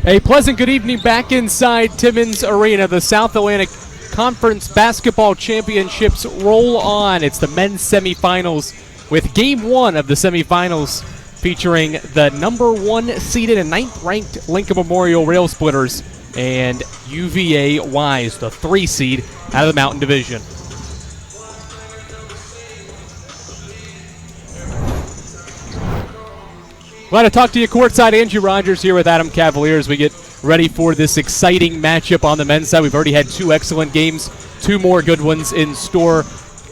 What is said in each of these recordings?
A pleasant good evening back inside Timmons Arena. The South Atlantic Conference Basketball Championships roll on. It's the men's semifinals with Game 1 of the semifinals featuring the number 1 seeded and 9th ranked Lincoln Memorial Rail Splitters and UVA Wise, the 3 seed out of the Mountain Division. Glad to talk to you courtside. Andrew Rogers here with Adam Cavalier as we get ready for this exciting matchup on the men's side. We've already had 2 excellent games, 2 more good ones in store.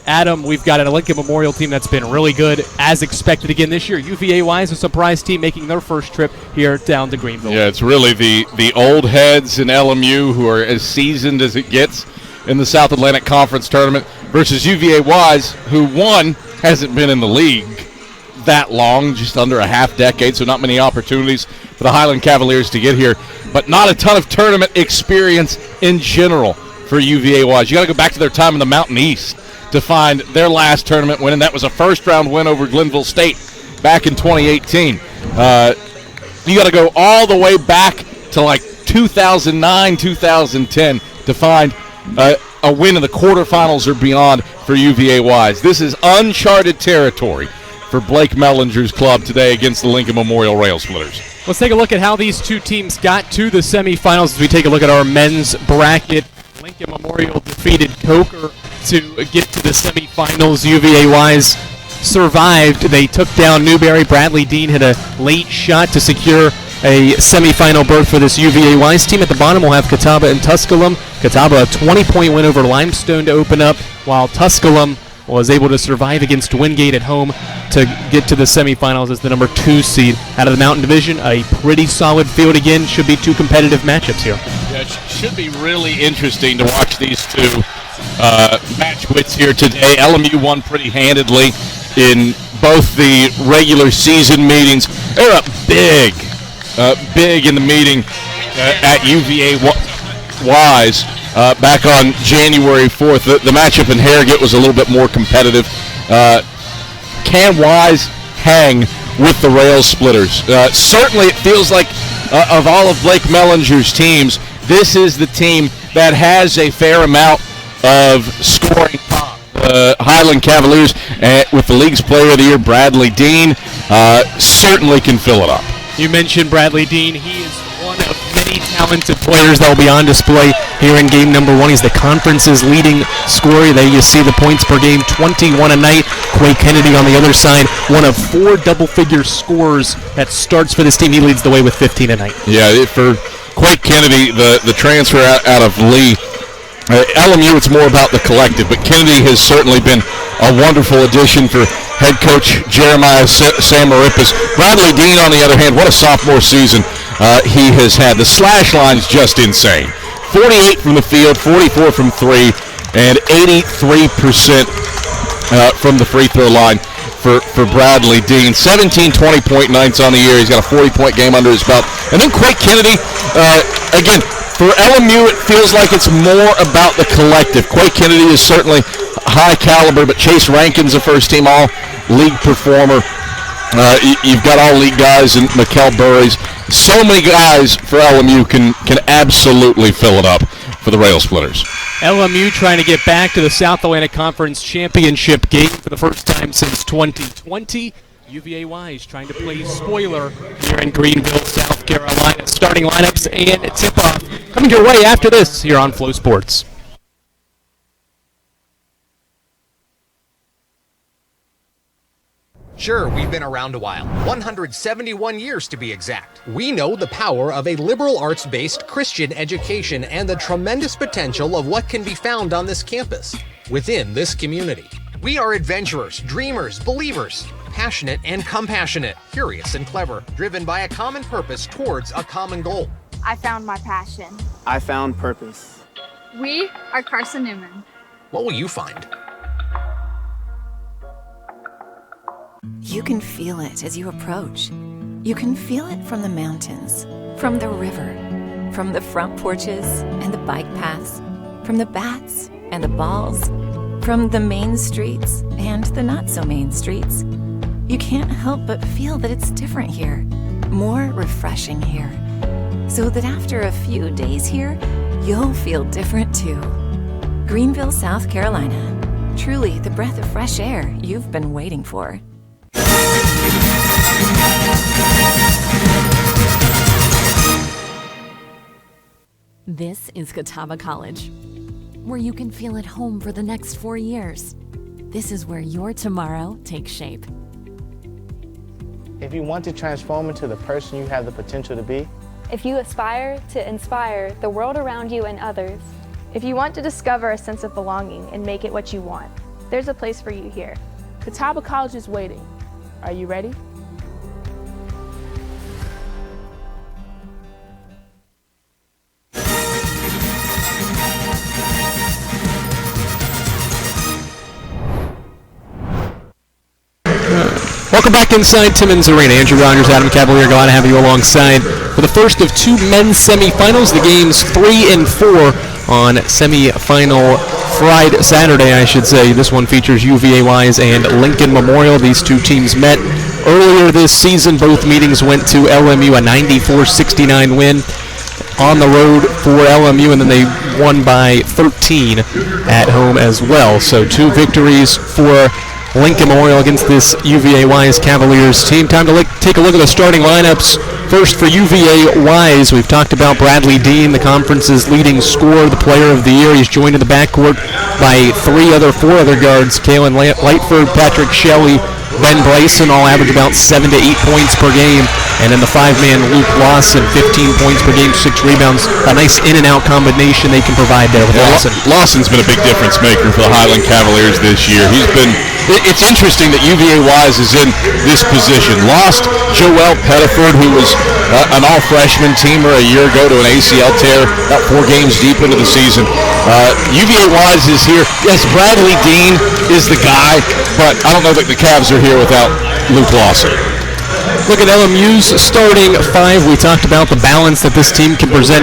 Adam, we've got a Lincoln Memorial team that's been really good, as expected again this year. UVA Wise, a surprise team making their first trip here down to Greenville. Yeah, it's really the old heads in LMU who are as seasoned as it gets in the South Atlantic Conference Tournament versus UVA Wise, who, one, hasn't been in the league that long, just under a half decade, so not many opportunities for the Highland Cavaliers to get here, but not a ton of tournament experience in general for UVA Wise. You got to go back to their time in the Mountain East to find their last tournament win, and that was a first-round win over Glenville State back in 2018. You got to go all the way back to like 2009, 2010 to find a win in the quarterfinals or beyond for UVA Wise. This is uncharted territory for Blake Mellinger's club today against the Lincoln Memorial Rail Splitters. Let's take a look at how these 2 teams got to the semifinals as we take a look at our men's bracket. Lincoln Memorial defeated Coker to get to the semifinals. UVA Wise survived. They took down Newberry. Bradley Dean hit a late shot to secure a semifinal berth for this UVA Wise team. At the bottom, we'll have Catawba and Tusculum. Catawba, a 20-point win over Limestone to open up, while Tusculum was able to survive against Wingate at home to get to the semifinals as the number 2 seed out of the Mountain Division. A pretty solid field again. Should be 2 competitive matchups here. Yeah, it should be really interesting to watch these 2 match wits here today. LMU won pretty handedly in both the regular season meetings. They're up big in the meeting at UVA Wise. Back on January 4th. The matchup in Harrogate was a little bit more competitive. Can Wise hang with the Rail Splitters? Certainly it feels like of all of Blake Mellinger's teams, this is the team that has a fair amount of scoring. Highland Cavaliers, with the league's player of the year, Bradley Dean, certainly can fill it up. You mentioned Bradley Dean. He is one of many talented players that will be on display here in game number 1. He's the conference's leading scorer. There you see the points per game, 21 a night. Quake Kennedy on the other side, one of 4 double-figure scorers that starts for this team. He leads the way with 15 a night. Yeah, for Quake Kennedy, the transfer out of Lee, LMU, it's more about the collective, but Kennedy has certainly been a wonderful addition for head coach Jeremiah Samarippis. Bradley Dean, on the other hand, what a sophomore season he has had. The slash line is just insane. 48 from the field, 44 from 3, and 83% from the free throw line for Bradley Dean. 17 20-point nights on the year. He's got a 40-point game under his belt. And then Quake Kennedy, again, for LMU, it feels like it's more about the collective. Quake Kennedy is certainly high caliber, but Chase Rankin's a first-team all-league performer. You've got all-league guys and Mikkel Burries. So many guys for LMU can absolutely fill it up for the Rail Splitters. LMU trying to get back to the South Atlantic Conference Championship game for the first time since 2020. UVA Wise trying to play spoiler here in Greenville, South Carolina. Starting lineups and tip-off coming your way after this here on Flow Sports. Sure, we've been around a while, 171 years to be exact. We know the power of a liberal arts-based Christian education and the tremendous potential of what can be found on this campus, within this community. We are adventurers, dreamers, believers, passionate and compassionate, curious and clever, driven by a common purpose towards a common goal. I found my passion. I found purpose. We are Carson-Newman. What will you find? You can feel it as you approach. You can feel it from the mountains, from the river, from the front porches and the bike paths, from the bats and the balls, from the main streets and the not-so-main streets. You can't help but feel that it's different here, more refreshing here. so that after a few days here, you'll feel different too. Greenville, South Carolina. Truly the breath of fresh air you've been waiting for. This is Catawba College, where you can feel at home for the next 4 years. This is where your tomorrow takes shape. If you want to transform into the person you have the potential to be, if you aspire to inspire the world around you and others, if you want to discover a sense of belonging and make it what you want, there's a place for you here. Catawba College is waiting. Are you ready? Welcome back inside Timmons Arena. Andrew Rogers, Adam Cavalier, glad to have you alongside for the first of two men's semifinals. The games 3 and 4 on semifinal Saturday, I should say. This one features UVA Wise and Lincoln Memorial. These two teams met earlier this season. Both meetings went to LMU, a 94-69 win on the road for LMU, and then they won by 13 at home as well. So 2 victories for Lincoln Memorial against this UVA Wise Cavaliers team. Time to take a look at the starting lineups. First for UVA Wise, we've talked about Bradley Dean, the conference's leading scorer, the player of the year. He's joined in the backcourt by 4 other guards, Kalen Lightford, Patrick Shelley, Ben Bryson, all average about 7 to 8 points per game. And then the 5-man Luke Lawson, 15 points per game, 6 rebounds. A nice in-and-out combination they can provide there with Lawson. Lawson's been a big difference maker for the Highland Cavaliers this year. It's interesting that UVA Wise is in this position. Lost Joel Pettiford, who was an all-freshman teamer a year ago to an ACL tear, about 4 games deep into the season. UVA Wise is here. Yes, Bradley Dean is the guy, but I don't know that the Cavs are here without Luke Lawson. Look at LMU's starting 5. We talked about the balance that this team can present.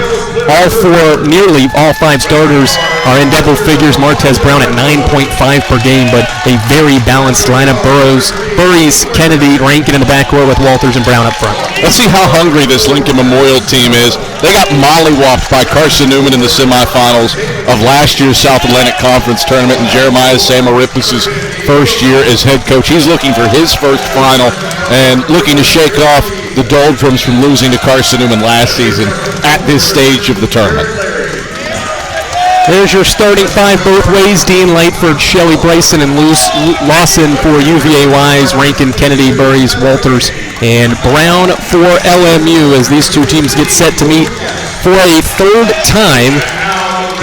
Nearly all 5 starters are in double figures. Martez Brown at 9.5 per game, but a very balanced lineup. Burries, Kennedy, Rankin in the backcourt with Walters and Brown up front. Let's see how hungry this Lincoln Memorial team is. They got mollywopped by Carson-Newman in the semifinals of last year's South Atlantic Conference tournament, and Jeremiah Samarippis' first year as head coach. He's looking for his first final and looking to shake off the doldrums from losing to Carson-Newman last season at this stage of the tournament. There's your starting 5 both ways. Dean, Lightford, Shelley, Bryson, and Lawson for UVA Wise, Rankin, Kennedy, Burries, Walters, and Brown for LMU as these two teams get set to meet for a third time.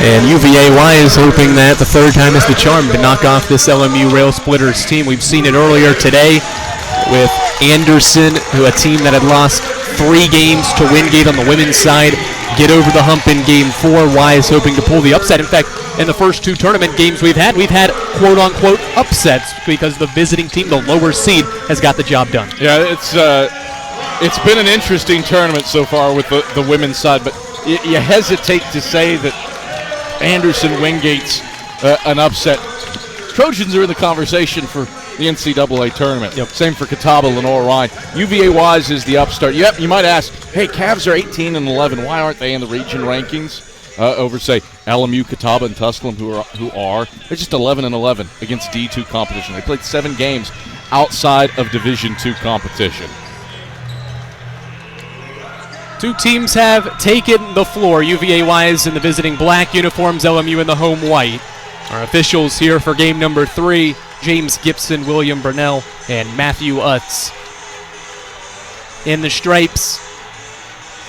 And UVA Wise hoping that the third time is the charm to knock off this LMU Rail Splitters team. We've seen it earlier today with Anderson, a team that had lost 3 games to Wingate on the women's side, get over the hump in Game 4. Wise hoping to pull the upset. In fact, in the first 2 tournament games we've had quote-unquote upsets because the visiting team, the lower seed, has got the job done. Yeah, it's been an interesting tournament so far with the women's side, but you hesitate to say that Anderson Wingate's an upset. Trojans are in the conversation for the NCAA tournament. Yep. Same for Catawba, Lenore Ryan. UVA Wise is the upstart. Yep, you might ask, hey, Cavs are 18 and 11. Why aren't they in the region rankings over, say, LMU, Catawba, and Tusculum, who are? They're just 11 and 11 against D2 competition. They played 7 games outside of Division II competition. 2 teams have taken the floor. UVA Wise in the visiting black uniforms, LMU in the home white. Our officials here for game number 3, James Gibson, William Burnell, and Matthew Utz. In the stripes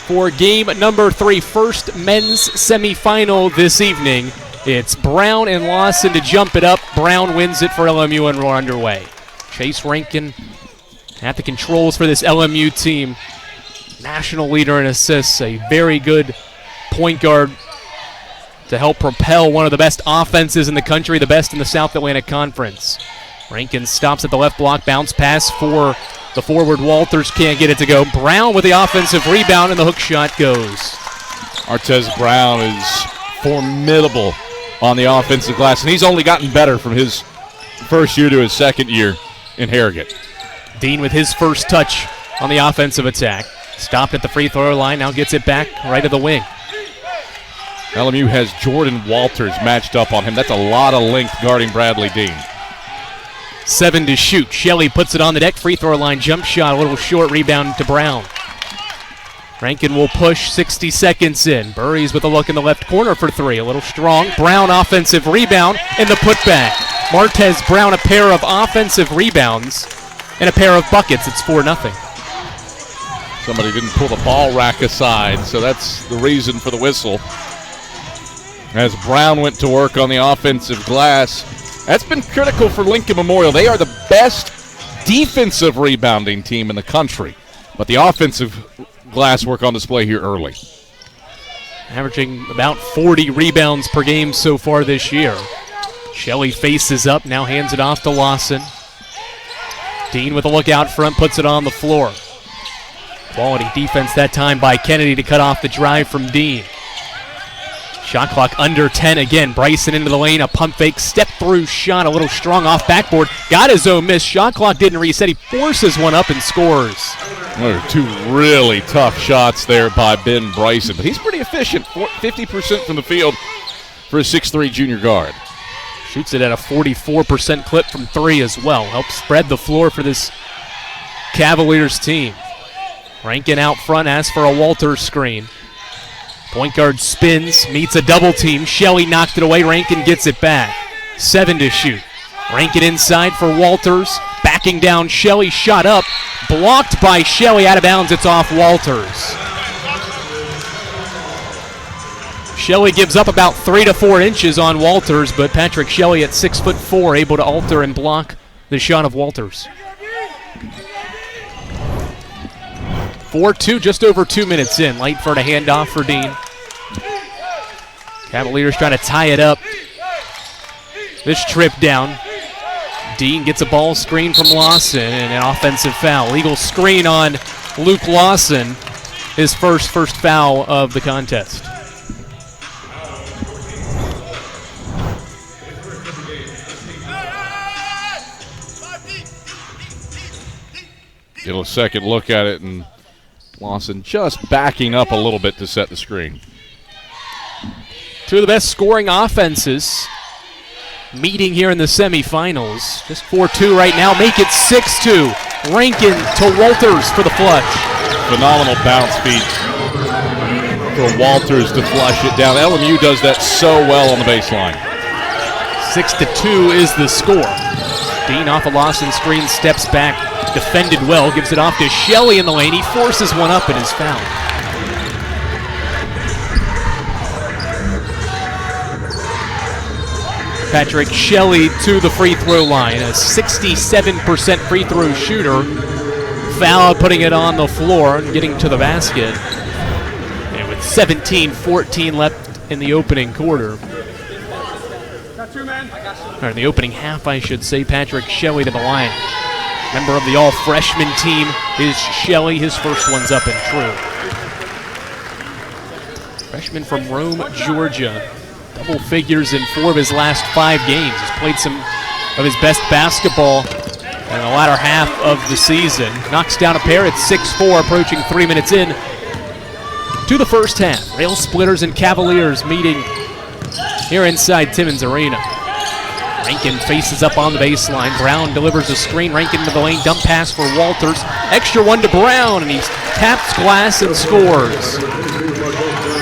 for game number 3, first men's semifinal this evening. It's Brown and Lawson to jump it up. Brown wins it for LMU and we're underway. Chase Rankin at the controls for this LMU team. National leader in assists, a very good point guard to help propel one of the best offenses in the country, the best in the South Atlantic Conference. Rankin stops at the left block, bounce pass for the forward. Walters can't get it to go. Brown with the offensive rebound, and the hook shot goes. Artez Brown is formidable on the offensive glass, and he's only gotten better from his first year to his second year in Harrogate. Dean with his first touch on the offensive attack. Stopped at the free throw line, now gets it back right of the wing. LMU has Jordan Walters matched up on him. That's a lot of length guarding Bradley Dean. 7 to shoot. Shelley puts it on the deck. Free throw line jump shot. A little short rebound to Brown. Rankin will push 60 seconds in. Burries with a look in the left corner for 3. A little strong. Brown offensive rebound and the putback. Martez Brown a pair of offensive rebounds and a pair of buckets. It's 4-0. Somebody didn't pull the ball rack aside, so that's the reason for the whistle. As Brown went to work on the offensive glass. That's been critical for Lincoln Memorial. They are the best defensive rebounding team in the country, but the offensive glass work on display here early. Averaging about 40 rebounds per game so far this year. Shelley faces up, now hands it off to Lawson. Dean with a look out front, puts it on the floor. Quality defense that time by Kennedy to cut off the drive from Dean. Shot clock under 10 again. Bryson into the lane, a pump fake, step through shot, a little strong off backboard. Got his own miss. Shot clock didn't reset. He forces one up and scores. There are 2 really tough shots there by Ben Bryson, but he's pretty efficient. 50% from the field for a 6'3 junior guard. Shoots it at a 44% clip from 3 as well. Helps spread the floor for this Cavaliers team. Rankin out front, asks for a Walters screen. Point guard spins, meets a double team. Shelley knocked it away. Rankin gets it back. 7 to shoot. Rankin inside for Walters. Backing down Shelley. Shot up. Blocked by Shelley. Out of bounds. It's off Walters. Shelley gives up about 3 to 4 inches on Walters, but Patrick Shelley at 6'4", able to alter and block the shot of Walters. 4-2, just over 2 minutes in. Lightford a handoff for Dean. Cavaliers trying to tie it up. This trip down. Dean gets a ball screen from Lawson and an offensive foul. Legal screen on Luke Lawson. His first foul of the contest. Get a second look at it, and Lawson just backing up a little bit to set the screen. 2 of the best scoring offenses meeting here in the semifinals. Just 4-2 right now. Make it 6-2. Rankin to Walters for the flush. Phenomenal bounce feed for Walters to flush it down. LMU does that so well on the baseline. 6-2 is the score. Dean off a Lawson screen, steps back, defended well, gives it off to Shelley in the lane. He forces one up and is fouled. Patrick Shelley to the free throw line, a 67% free throw shooter. Foul, putting it on the floor and getting to the basket. And with 17-14 left in the opening quarter. Or in the opening half, I should say, Patrick Shelley to the line. Member of the all-freshman team is Shelley. His first one's up and true. Freshman from Rome, Georgia. Double figures in 4 of his last 5 games. He's played some of his best basketball in the latter half of the season. Knocks down a pair at 6'4", approaching 3 minutes in to the first half. Rail Splitters and Cavaliers meeting here inside Timmons Arena. Rankin faces up on the baseline. Brown delivers a screen. Rankin to the lane. Dump pass for Walters. Extra one to Brown, and he taps glass and scores.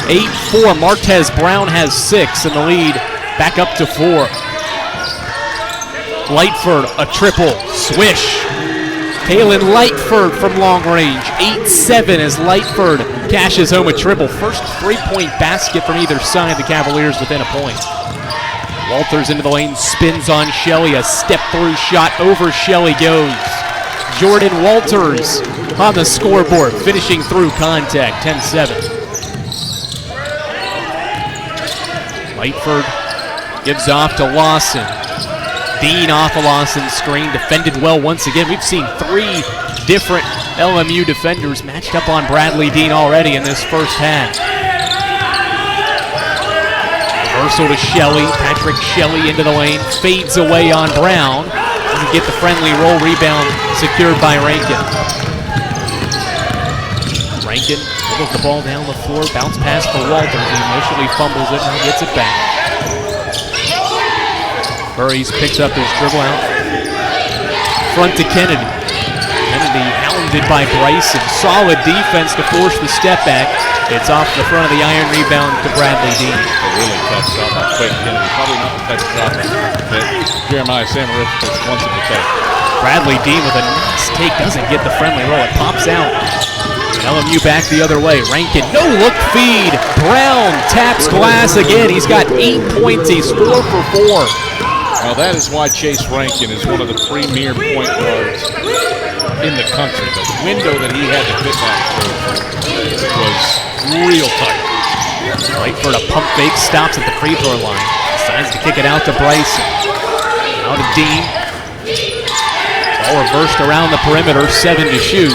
8-4. Martez Brown has 6, and the lead back up to 4. Lightford, a triple. Swish. Kalen Lightford from long range. 8-7 as Lightford cashes home a triple. First 3-point basket from either side. The Cavaliers within a point. Walters into the lane, spins on Shelley. A step-through shot over Shelley goes. Jordan Walters on the scoreboard, finishing through contact, 10-7. Lightford gives off to Lawson. Dean off a Lawson screen, defended well once again. We've seen 3 different LMU defenders matched up on Bradley Dean already in this first half. Reversal to Shelley. Patrick Shelley into the lane. Fades away on Brown. Doesn't get the friendly roll. Rebound secured by Rankin. Rankin dribbles the ball down the floor, bounce pass for Walters. He initially fumbles it, now gets it back. Burries picks up his dribble out front to Kennedy. Kennedy hounded by Bryson. Solid defense to force the step back. It's off the front of the iron, rebound to Bradley Dean. A really tough shot by Quake Kennedy. Probably not the type of shot that Jeremiah Samaritz wants him to take. Bradley Dean with a nice take, doesn't get the friendly roll. It pops out. LMU back the other way. Rankin, no look feed. Brown taps glass again. He's got 8 points. He's 4 for 4. Now that is why Chase Rankin is one of the premier point guards in the country. The window that he had to fit that through was real tight. Lightford a pump fake, stops at the free throw line. Decides to kick it out to Bryson. Out to Dean. Ball reversed around the perimeter, 7 to shoot.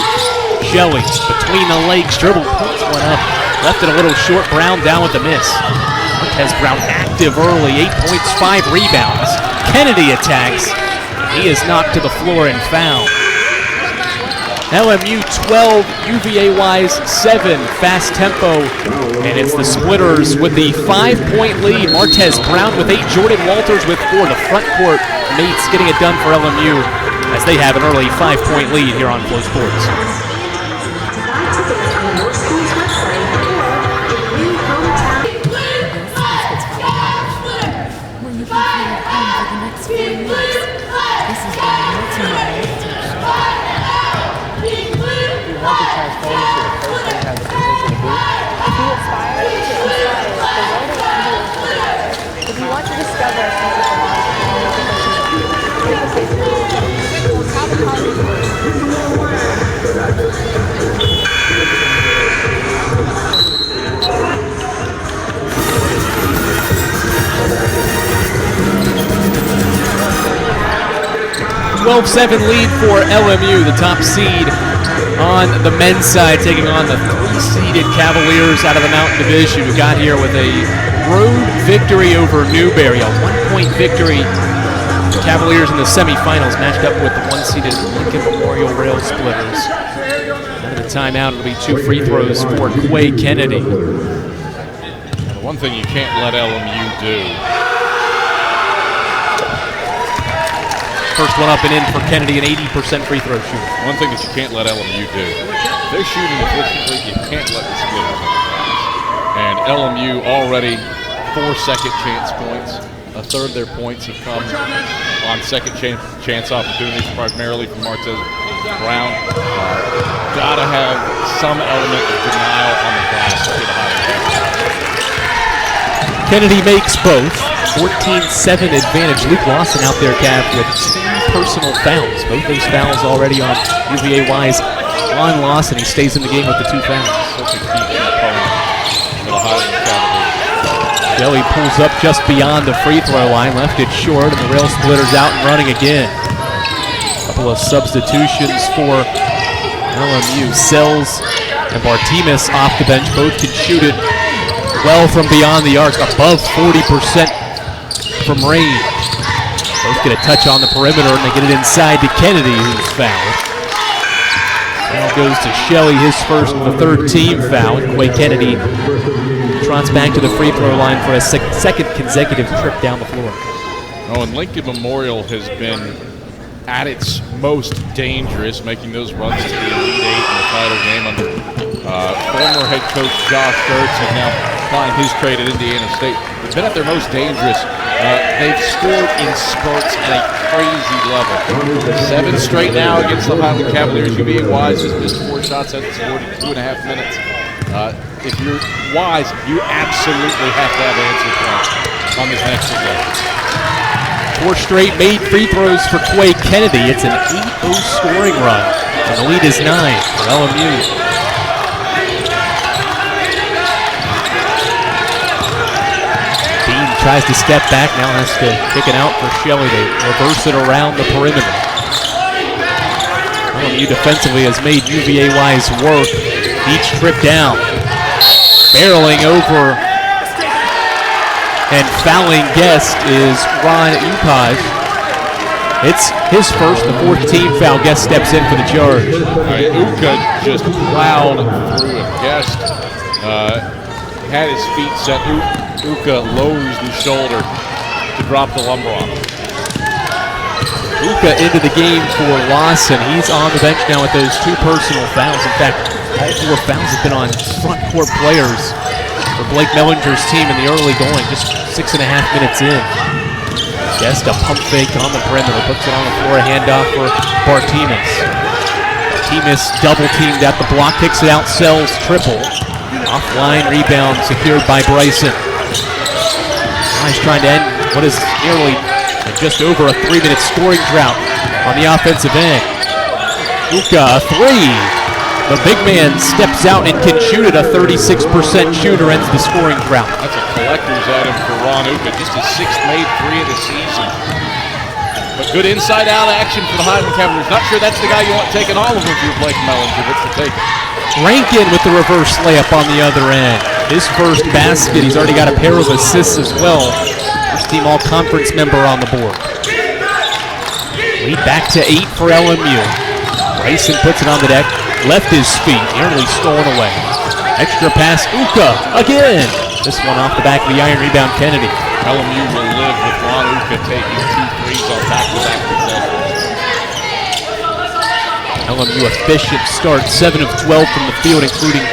Shelley between the legs, dribble, pulls one up. Left it a little short, Brown down with the miss. Montez Brown active early, 8 points, 5 rebounds. Kennedy attacks. He is knocked to the floor and fouled. LMU 12, UVA-wise 7, fast tempo. And it's the Splitters with the 5-point lead. Montez Brown with 8, Jordan Walters with 4. The front court mates getting it done for LMU as they have an early 5-point lead here on Flow Sports. If you want to discover a sense of belonging, 12-7 lead for LMU, the top seed on the men's side, taking on the 3-seeded Cavaliers out of the Mountain Division, who got here with a road victory over Newberry, a 1-point victory. The Cavaliers in the semifinals matched up with the 1-seeded Lincoln Memorial Rail Splitters. Out of the timeout, it'll be 2 free throws for Quay Kennedy. The one thing you can't let LMU do. First one up and in for Kennedy, an 80% free throw shooter. One thing that you can't let LMU do. If they're shooting efficiently, you can't let the Splitters on the glass. And LMU already 4 second chance points. A third of their points have come on second chance opportunities, primarily from Montez Brown. Gotta have some element of denial on the glass to get a high. Kennedy makes both. 14-7 advantage. Luke Lawson out there, Cav, with 2 personal fouls. Both those fouls already on UVA-wise on Lawson. He stays in the game with the 2 fouls. Such a key component for the Highland Cavaliers. Shelley pulls up just beyond the free throw line, left it short, and the Rail Splitters out and running again. A couple of substitutions for LMU. Sells and Bartimus off the bench. Both can shoot it well from beyond the arc, above 40% from range. Both get a touch on the perimeter, and they get it inside to Kennedy, who's fouled. Now goes to Shelley, his first of the 3rd team foul. Quay Kennedy trots back to the free throw line for a second consecutive trip down the floor. Oh, and Lincoln Memorial has been at its most dangerous, making those runs to the Elite Eight in the title game under former head coach Josh Gertz, and now applying his trade at Indiana State. They've been at their most dangerous. They've scored in spurts at a crazy level. 7 straight now against the Highland Cavaliers. UVA Wise just missed 4 shots, hasn't scored in 2.5 minutes. If you're Wise, you absolutely have to have answer points on this next game. 4 straight made free throws for Quay Kennedy. It's an 8-0 scoring run, and the lead is 9 for LMU. Tries to step back, now has to kick it out for Shelley to reverse it around the perimeter. LMU defensively has made UVA-wise work each trip down. Barreling over and fouling guest is Ron Upaj. It's his first, the fourth team foul. Guest steps in for the charge. Uka just plowed through him. Guest had his feet set. Uka lowers the shoulder to drop the lumber on him. Uka into the game for Lawson. He's on the bench now with those 2 personal fouls. In fact, all 4 fouls have been on front court players for Blake Mellinger's team in the early going, just 6.5 minutes in. Guest a pump fake on the perimeter, puts it on the floor, a handoff for Bartimas. Bartimas double teamed at the block, kicks it out, sells triple. Offline rebound secured by Bryson. Now he's trying to end what is nearly just over a 3-minute scoring drought on the offensive end. Uka, a 3. The big man steps out and can shoot it. A 36% shooter ends the scoring drought. That's a collector's item for Ron Uka. Just his 6th made 3 of the season. But good inside-out action for the Highland Cavaliers. Not sure that's the guy you want taking all of them if you're Blake Mellinger. What's the take? Rankin with the reverse layup on the other end. His first basket. He's already got a pair of assists as well. First team all-conference member on the board. Lead back to 8 for LMU. Bryson puts it on the deck. Left his feet, nearly stolen away. Extra pass, Uka again. This one off the back of the iron rebound, Kennedy. LMU will live with Ron Uka taking 2 threes on back-to-back possessions. LMU efficient start, 7 of 12 from the field, including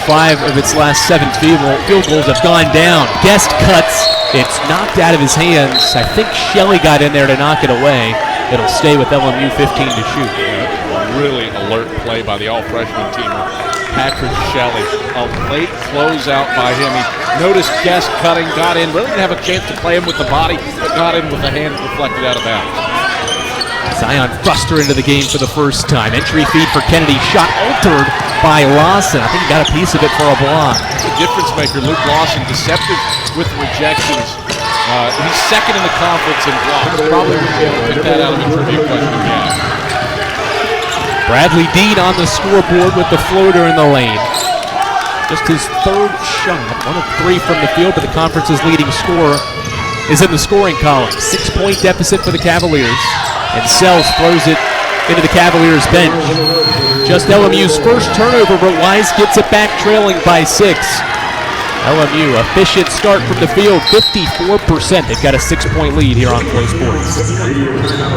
5 of its last 7 field goals have gone down. Guest cuts, it's knocked out of his hands. I think Shelley got in there to knock it away. It'll stay with LMU 15 to shoot. Really alert play by the all-freshman teamer, Patrick Shelley. A late closeout by him. He noticed Guest cutting, got in, really didn't have a chance to play him with the body, but got in with the hand deflected out of bounds. Zion thrust her into the game for the first time. Entry feed for Kennedy, shot altered by Lawson. I think he got a piece of it for a block. The difference maker, Luke Lawson, deceptive with rejections. He's second in the conference in blocks. Probably wouldn't be able to pick that out of a trivia question again. Bradley Dean on the scoreboard with the floater in the lane. Just his 3rd shot, 1 of 3 from the field, but the conference's leading scorer is in the scoring column. 6-point deficit for the Cavaliers, and Sells throws it into the Cavaliers bench. Just LMU's first turnover, but Wise gets it back trailing by 6. LMU, efficient start from the field, 54%. They've got a 6-point lead here on Flow Sports.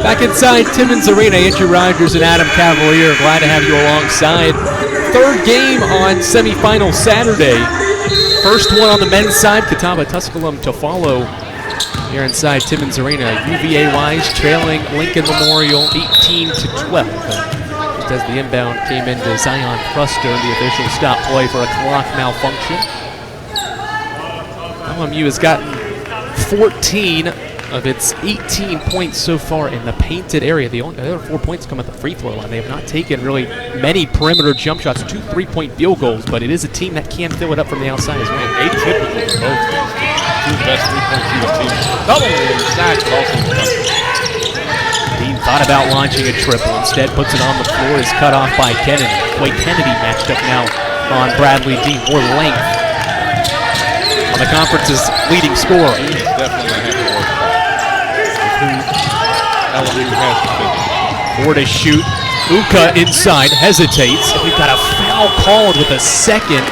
Back inside Timmons Arena, Andrew Rogers and Adam Cavalier. Glad to have you alongside. 3rd game on semifinal Saturday. First one on the men's side, Catawba-Tusculum to follow here inside Timmons Arena. UVA Wise trailing Lincoln Memorial 18-12. Just as the inbound came into Zion Thruster, the official stop play for a clock malfunction. LMU has gotten 14 of its 18 points so far in the painted area. The other 4 points come at the free throw line. They have not taken really many perimeter jump shots, 2 3-point field goals, but it is a team that can fill it up from the outside as well. Atypical for both teams. 2 best 3-point shooting teams, not only in the SAC, but also in the country. Dean thought about launching a triple. Instead, puts it on the floor. Is cut off by Kennedy. Quake Kennedy matched up now on Bradley Dean. More length on the conference's leading scorer. He's definitely going to have to work. LMU has to finish. 4 to shoot. Uka inside, hesitates. We've got a foul called with a second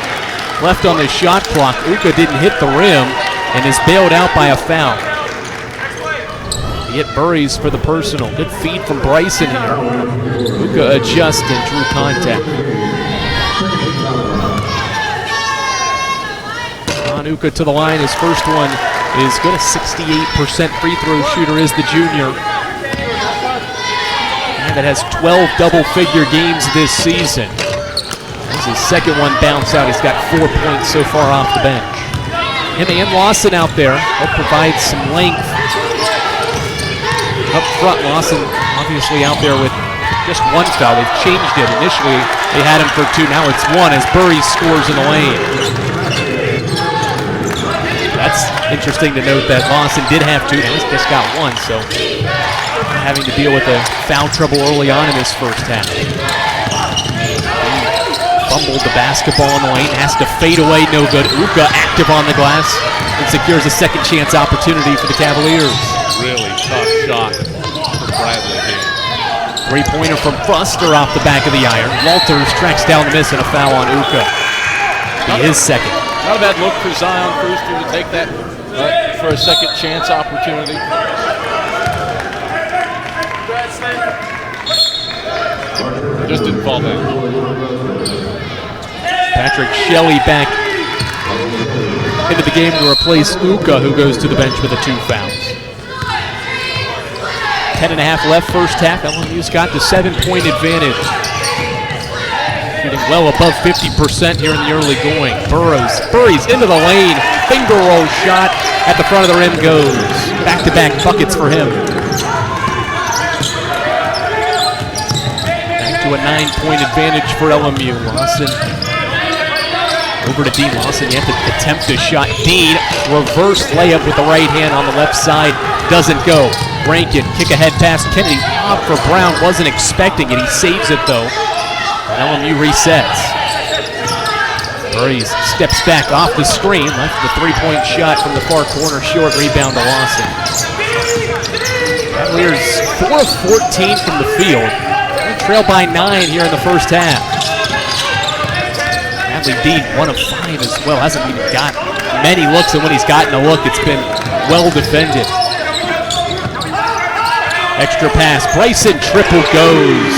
left on the shot clock. Uka didn't hit the rim and is bailed out by a foul. He hit Burries for the personal. Good feed from Bryson here. Uka adjusted and drew contact. On Uka to the line. His first one is good. A 68% free throw shooter is the junior. That has 12 double-figure games this season. As his second one bounce out, he's got 4 points so far off the bench. Him and Lawson out there will provide some length. Up front, Lawson obviously out there with just one foul. They've changed it. Initially, they had him for 2. Now it's 1 as Burries scores in the lane. That's interesting to note that Lawson did have 2. Now he's just got 1, so having to deal with the foul trouble early on in his first half. Fumbled the basketball in the lane, has to fade away, no good. Uka active on the glass and secures a second chance opportunity for the Cavaliers. Really tough shot for Bradley here. Three-pointer from Foster off the back of the iron. Walters tracks down the miss and a foul on Uka. Be his second. Not a bad look for Zion Brewster to take that for a second chance opportunity. Just didn't fall down. Patrick Shelley back into the game to replace Uka, who goes to the bench with the 2 fouls. 10.5 left first half. LMU's got the 7-point advantage. Shooting well above 50% here in the early going. Burries into the lane. Finger roll shot at the front of the rim goes. Back-to-back buckets for him. To a 9-point advantage for LMU. Lawson over to Dean Lawson. You have to attempt a shot. Dean, reverse layup with the right hand on the left side. Doesn't go. Rankin, kick ahead pass. Kennedy off for Brown. Wasn't expecting it. He saves it though. LMU resets. Burries steps back off the screen. Left the 3-point shot from the far corner. Short rebound to Lawson. Cavaliers 4 of 14 from the field. Trail by 9 here in the first half. Bradley Dean, 1 of 5 as well. Hasn't even got many looks, and when he's gotten a look, it's been well defended. Extra pass. Bryson triple goes.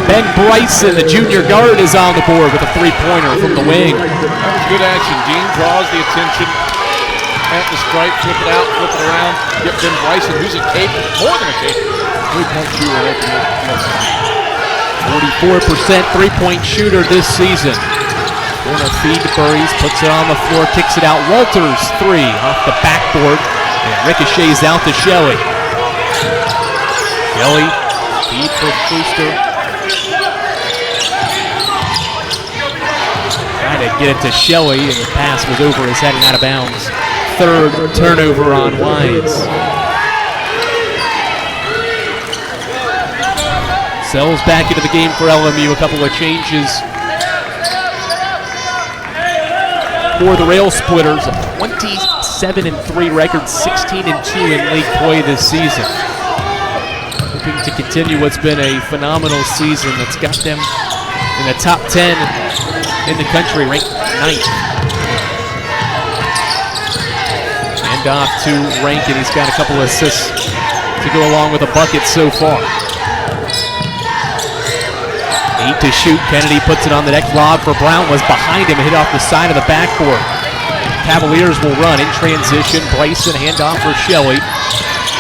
Ben Bryson, the junior guard, is on the board with a 3-pointer from the wing. That was good action. Dean draws the attention at the stripe, flip it out, flip it around. Get Ben Bryson, who's more than a capable 3-point shooter. 44% 3-point shooter this season. Corner feed to Burries, puts it on the floor, kicks it out. Walters, 3 off the backboard, and ricochets out to Shelley. Shelley, feed for Brewster. Trying to get it to Shelley, and the pass was over his head and out of bounds. 3rd turnover on Wise. Sells back into the game for LMU. A couple of changes for the Rail Splitters. A 27-3 record, 16-2 in league play this season. Hoping to continue what's been a phenomenal season that's got them in the top 10 in the country, ranked 9th. Hand off to Rankin. He's got a couple of assists to go along with a bucket so far. 8 to shoot. Kennedy puts it on the next lob for Brown. Was behind him, hit off the side of the backboard. Cavaliers will run in transition. Bryson, handoff for Shelley.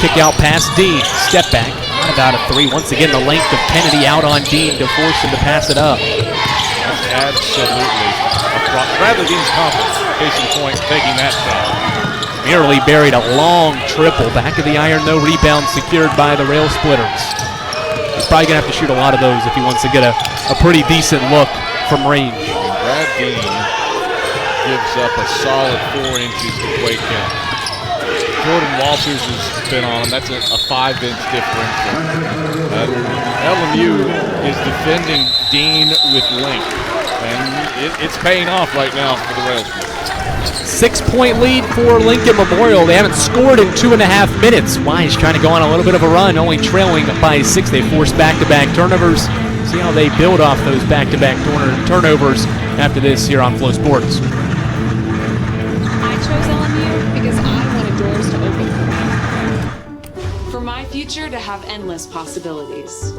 Kick out past Dean. Step back. Not about a 3. Once again, the length of Kennedy out on Dean to force him to pass it up. Absolutely. Bradley Dean's confidence. Case in point, taking that shot. Merely buried a long triple. Back of the iron, no rebound secured by the Rail Splitters. He's probably going to have to shoot a lot of those if he wants to get a pretty decent look from range. Brad Dean gives up a solid 4 inches to Quake County. Jordan Walters has been on him. That's a 5-inch differential. LMU is defending Dean with length, and it's paying off right now for the Rails. 6-point lead for Lincoln Memorial. They haven't scored in 2.5 minutes. Wise trying to go on a little bit of a run, only trailing by 6. They forced back-to-back turnovers. See how they build off those back-to-back turnovers after this here on Flow Sports. I chose LMU because I wanted doors to open for me. For my future to have endless possibilities.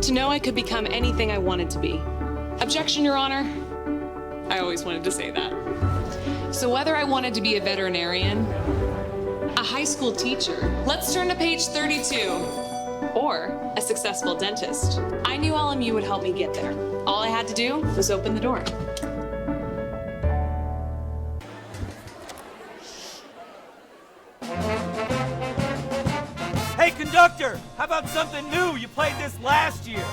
To know I could become anything I wanted to be. Objection, Your Honor. I always wanted to say that. So whether I wanted to be a veterinarian, a high school teacher, let's turn to page 32, or a successful dentist, I knew LMU would help me get there. All I had to do was open the door. Hey, conductor, how about something new? You played this last year.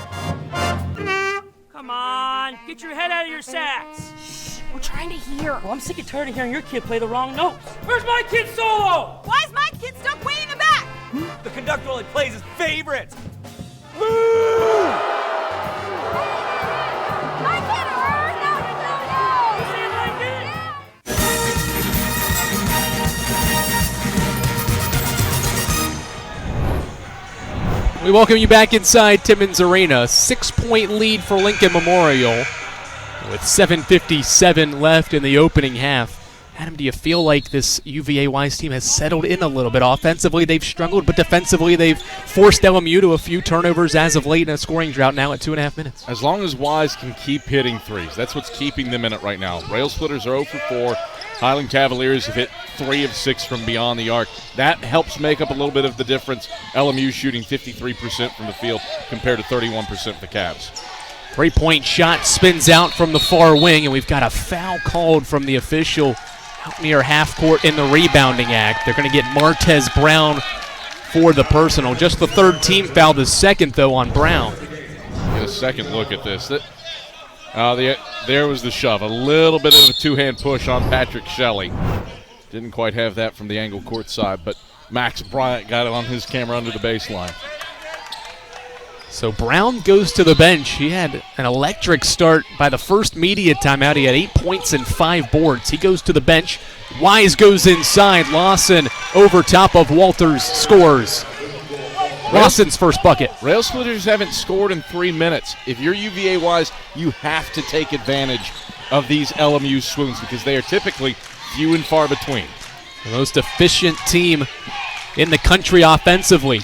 Come on, get your head out of your sacks. Shh, we're trying to hear. Well, I'm sick and tired of hearing your kid play the wrong notes. Where's my kid solo? Why is my kid stuck way in the back? The conductor only plays his favorites. My kid hurt! No! You say it like this? We welcome you back inside Timmons Arena. 6-point lead for Lincoln Memorial with 7:57 left in the opening half. Adam, do you feel like this UVA-wise team has settled in a little bit? Offensively, they've struggled, but defensively, they've forced LMU to a few turnovers as of late in a scoring drought now at 2.5 minutes. As long as Wise can keep hitting threes, that's what's keeping them in it right now. Rail Splitters are 0 for 4. Highland Cavaliers have hit 3 of 6 from beyond the arc. That helps make up a little bit of the difference. LMU shooting 53% from the field compared to 31% for the Cavs. 3-point shot spins out from the far wing, and we've got a foul called from the official out near half court in the rebounding act. They're going to get Martez Brown for the personal. Just the third team foul, the second, though, on Brown. Get a second look at this. There was the shove. A little bit of a two-hand push on Patrick Shelley. Didn't quite have that from the angle court side, but Max Bryant got it on his camera under the baseline. So Brown goes to the bench. He had an electric start by the first media timeout. He had 8 points and 5 boards. He goes to the bench. Wise goes inside. Lawson over top of Walters scores. Lawson's first bucket. Rail Splitters haven't scored in 3 minutes. If you're UVA Wise, you have to take advantage of these LMU swoons because they are typically few and far between. The most efficient team in the country offensively,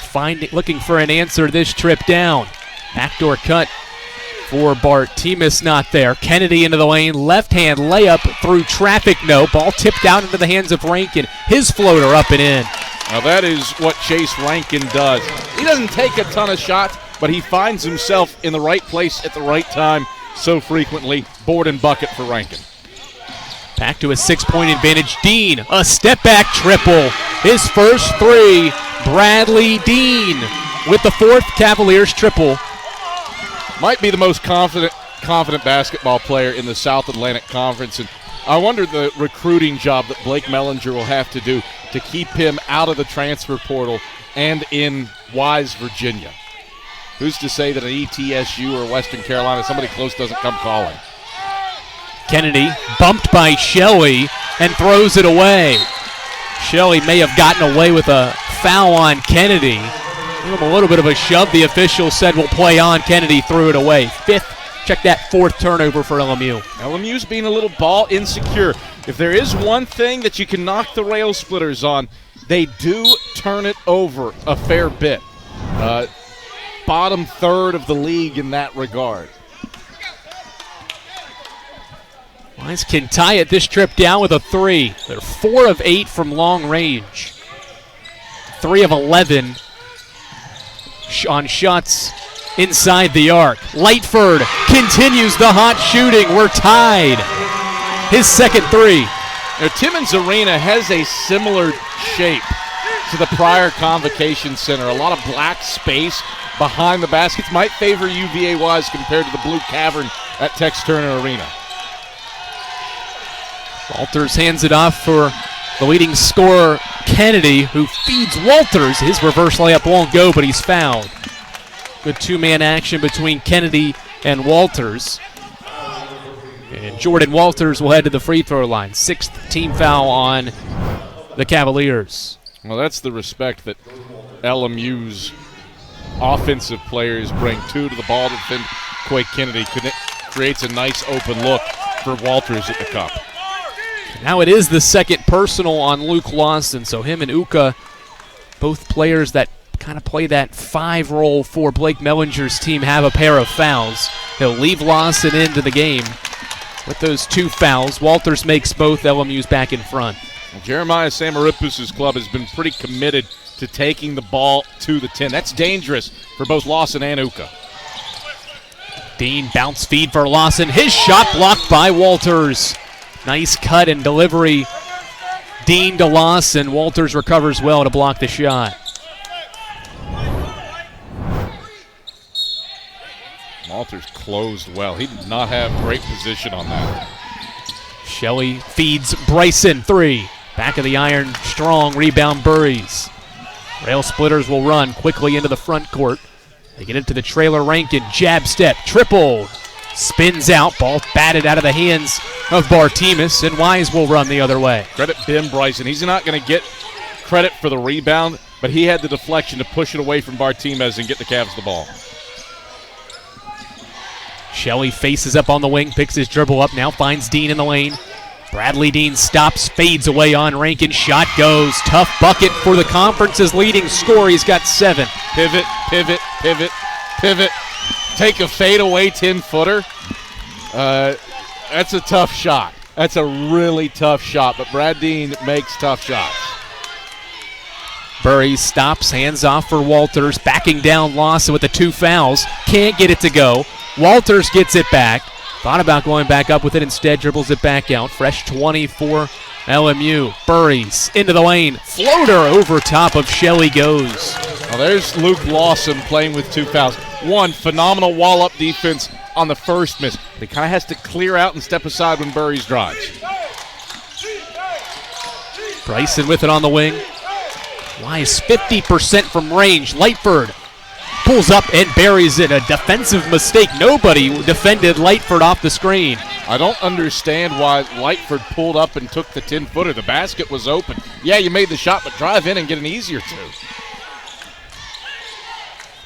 looking for an answer this trip down. Backdoor cut for Bart. Temis not there. Kennedy into the lane. Left-hand layup through traffic. No. Ball tipped out into the hands of Rankin. His floater up and in. Now that is what Chase Rankin does. He doesn't take a ton of shots, but he finds himself in the right place at the right time so frequently. Board and bucket for Rankin. Back to a 6-point advantage. Dean, a step-back triple. His first 3, Bradley Dean with the 4th Cavaliers triple. Might be the most confident basketball player in the South Atlantic Conference, and I wonder the recruiting job that Blake Mellinger will have to do to keep him out of the transfer portal and in Wise, Virginia. Who's to say that an ETSU or Western Carolina, somebody close doesn't come calling? Kennedy bumped by Shelley and throws it away. Shelley may have gotten away with a foul on Kennedy. Give him a little bit of a shove. The official said we'll play on. Kennedy threw it away. 4th turnover for LMU. LMU's being a little ball insecure. If there is one thing that you can knock the Rail Splitters on, they do turn it over a fair bit. Bottom third of the league in that regard. Wise can tie it this trip down with a 3. They're 4 of 8 from long range. 3 of 11 on shots inside the arc. Lightford continues the hot shooting. We're tied. His second 3. Now, Timmons Arena has a similar shape to the prior Convocation Center. A lot of black space behind the baskets might favor UVA Wise compared to the blue cavern at Tex Turner Arena. Walters hands it off for the leading scorer, Kennedy, who feeds Walters. His reverse layup won't go, but he's fouled. Good two-man action between Kennedy and Walters. And Jordan Walters will head to the free throw line. 6th team foul on the Cavaliers. Well, that's the respect that LMU's offensive players bring two to the ball to defend Quake Kennedy. Creates a nice open look for Walters at the cup. Now it is the second personal on Luke Lawson, so him and Uka, both players that kind of play that 5 role for Blake Mellinger's team, have a pair of fouls. He'll leave Lawson into the game with those 2 fouls. Walters makes both. LMU's back in front. Well, Jeremiah Samaripus' club has been pretty committed to taking the ball to the 10. That's dangerous for both Lawson and Uka. Dean bounce feed for Lawson. His shot blocked by Walters. Nice cut and delivery. Dean to Lawson. Walters recovers well to block the shot. Walters closed well. He did not have great position on that. Shelley feeds Bryson. 3. Back of the iron. Strong rebound Burries. Rail splitters will run quickly into the front court. They get it to the trailer. Rankin. Jab step. Triple. Spins out. Ball batted out of the hands of Bartimus, and Wise will run the other way. Credit Ben Bryson. He's not going to get credit for the rebound, but he had the deflection to push it away from Bartimus and get the Cavs the ball. Shelley faces up on the wing, picks his dribble up, now finds Dean in the lane. Bradley Dean stops, fades away on Rankin. Shot goes. Tough bucket for the conference's leading scorer. He's got 7. Pivot, pivot, pivot, pivot. Take a fadeaway 10-footer. That's a tough shot. That's a really tough shot, but Brad Dean makes tough shots. Burries stops, hands off for Walters, backing down Lawson with the 2 fouls. Can't get it to go. Walters gets it back. Thought about going back up with it, instead dribbles it back out. Fresh 20 for LMU. Burries into the lane. Floater over top of Shelley goes. Well, there's Luke Lawson playing with 2 fouls. One, phenomenal wall-up defense on the first miss. But he kind of has to clear out and step aside when Burries drives. Bryson with it on the wing. Wise 50% from range. Lightford pulls up and buries it. A defensive mistake. Nobody defended Lightford off the screen. I don't understand why Lightford pulled up and took the 10-footer. The basket was open. Yeah, you made the shot, but drive in and get an easier 2.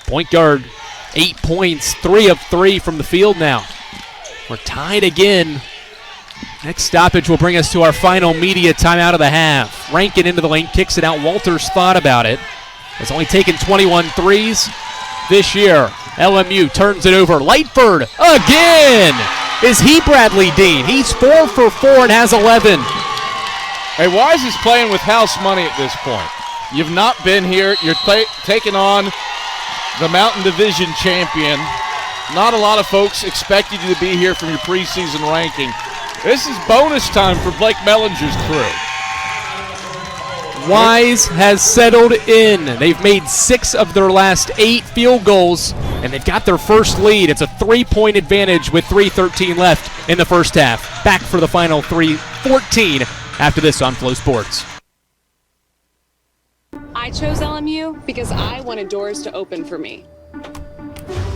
Point guard, 8 points, 3 of 3 from the field now. We're tied again. Next stoppage will bring us to our final media timeout of the half. Rankin into the lane, kicks it out. Walters thought about it. Has only taken 21 threes this year. LMU turns it over. Lightford again. Is he Bradley Dean? He's 4 for 4 and has 11. Hey, Wise is playing with house money at this point. You've not been here. You're taking on the Mountain Division champion. Not a lot of folks expected you to be here from your preseason ranking. This is bonus time for Blake Mellinger's crew. Wise has settled in. They've made 6 of their last 8 field goals, and they've got their first lead. It's a 3-point advantage with 3:13 left in the first half. Back for the final 3:14 after this on Flow Sports. I chose LMU because I wanted doors to open for me.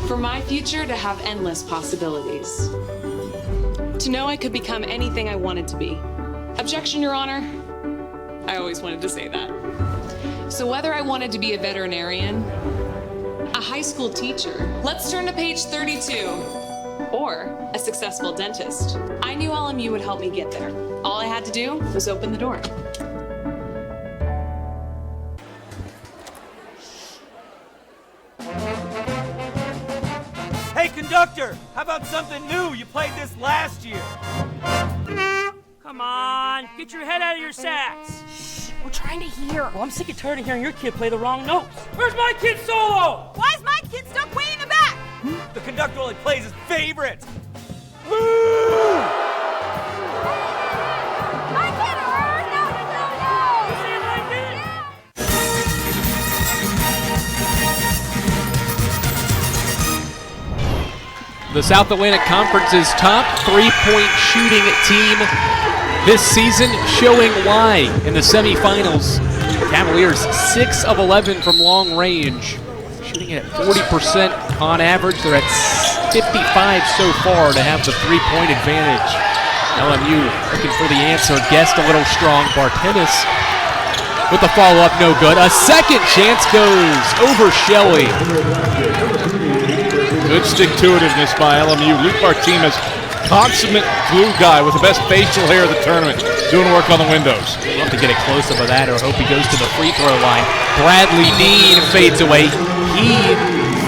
For my future to have endless possibilities. To know I could become anything I wanted to be. Objection, Your Honor. I always wanted to say that. So whether I wanted to be a veterinarian, a high school teacher, let's turn to page 32, or a successful dentist, I knew LMU would help me get there. All I had to do was open the door. Hey, conductor, how about something new? You played this last year. Come on, get your head out of your sacks. Shh, we're trying to hear. Well, I'm sick and tired of hearing your kid play the wrong notes. Where's my kid solo? Why is my kid stuck way in the back? The conductor only plays his favorites. Woo! My kid heard! No! You see it like this? The South Atlantic Conference's top 3-point shooting team this season, showing why in the semifinals. Cavaliers 6 of 11 from long range, shooting it at 40% on average. They're at 55 so far to have the 3-point advantage. LMU looking for the answer. Guessed a little strong. Bartimus with the follow-up, no good. A second chance goes over Shelley. Good stick-to-itiveness by LMU. Luke Bartimas, consummate glue guy with the best facial hair of the tournament, doing work on the windows. Love to get a close-up of that, or hope he goes to the free throw line. Bradley Dean fades away. He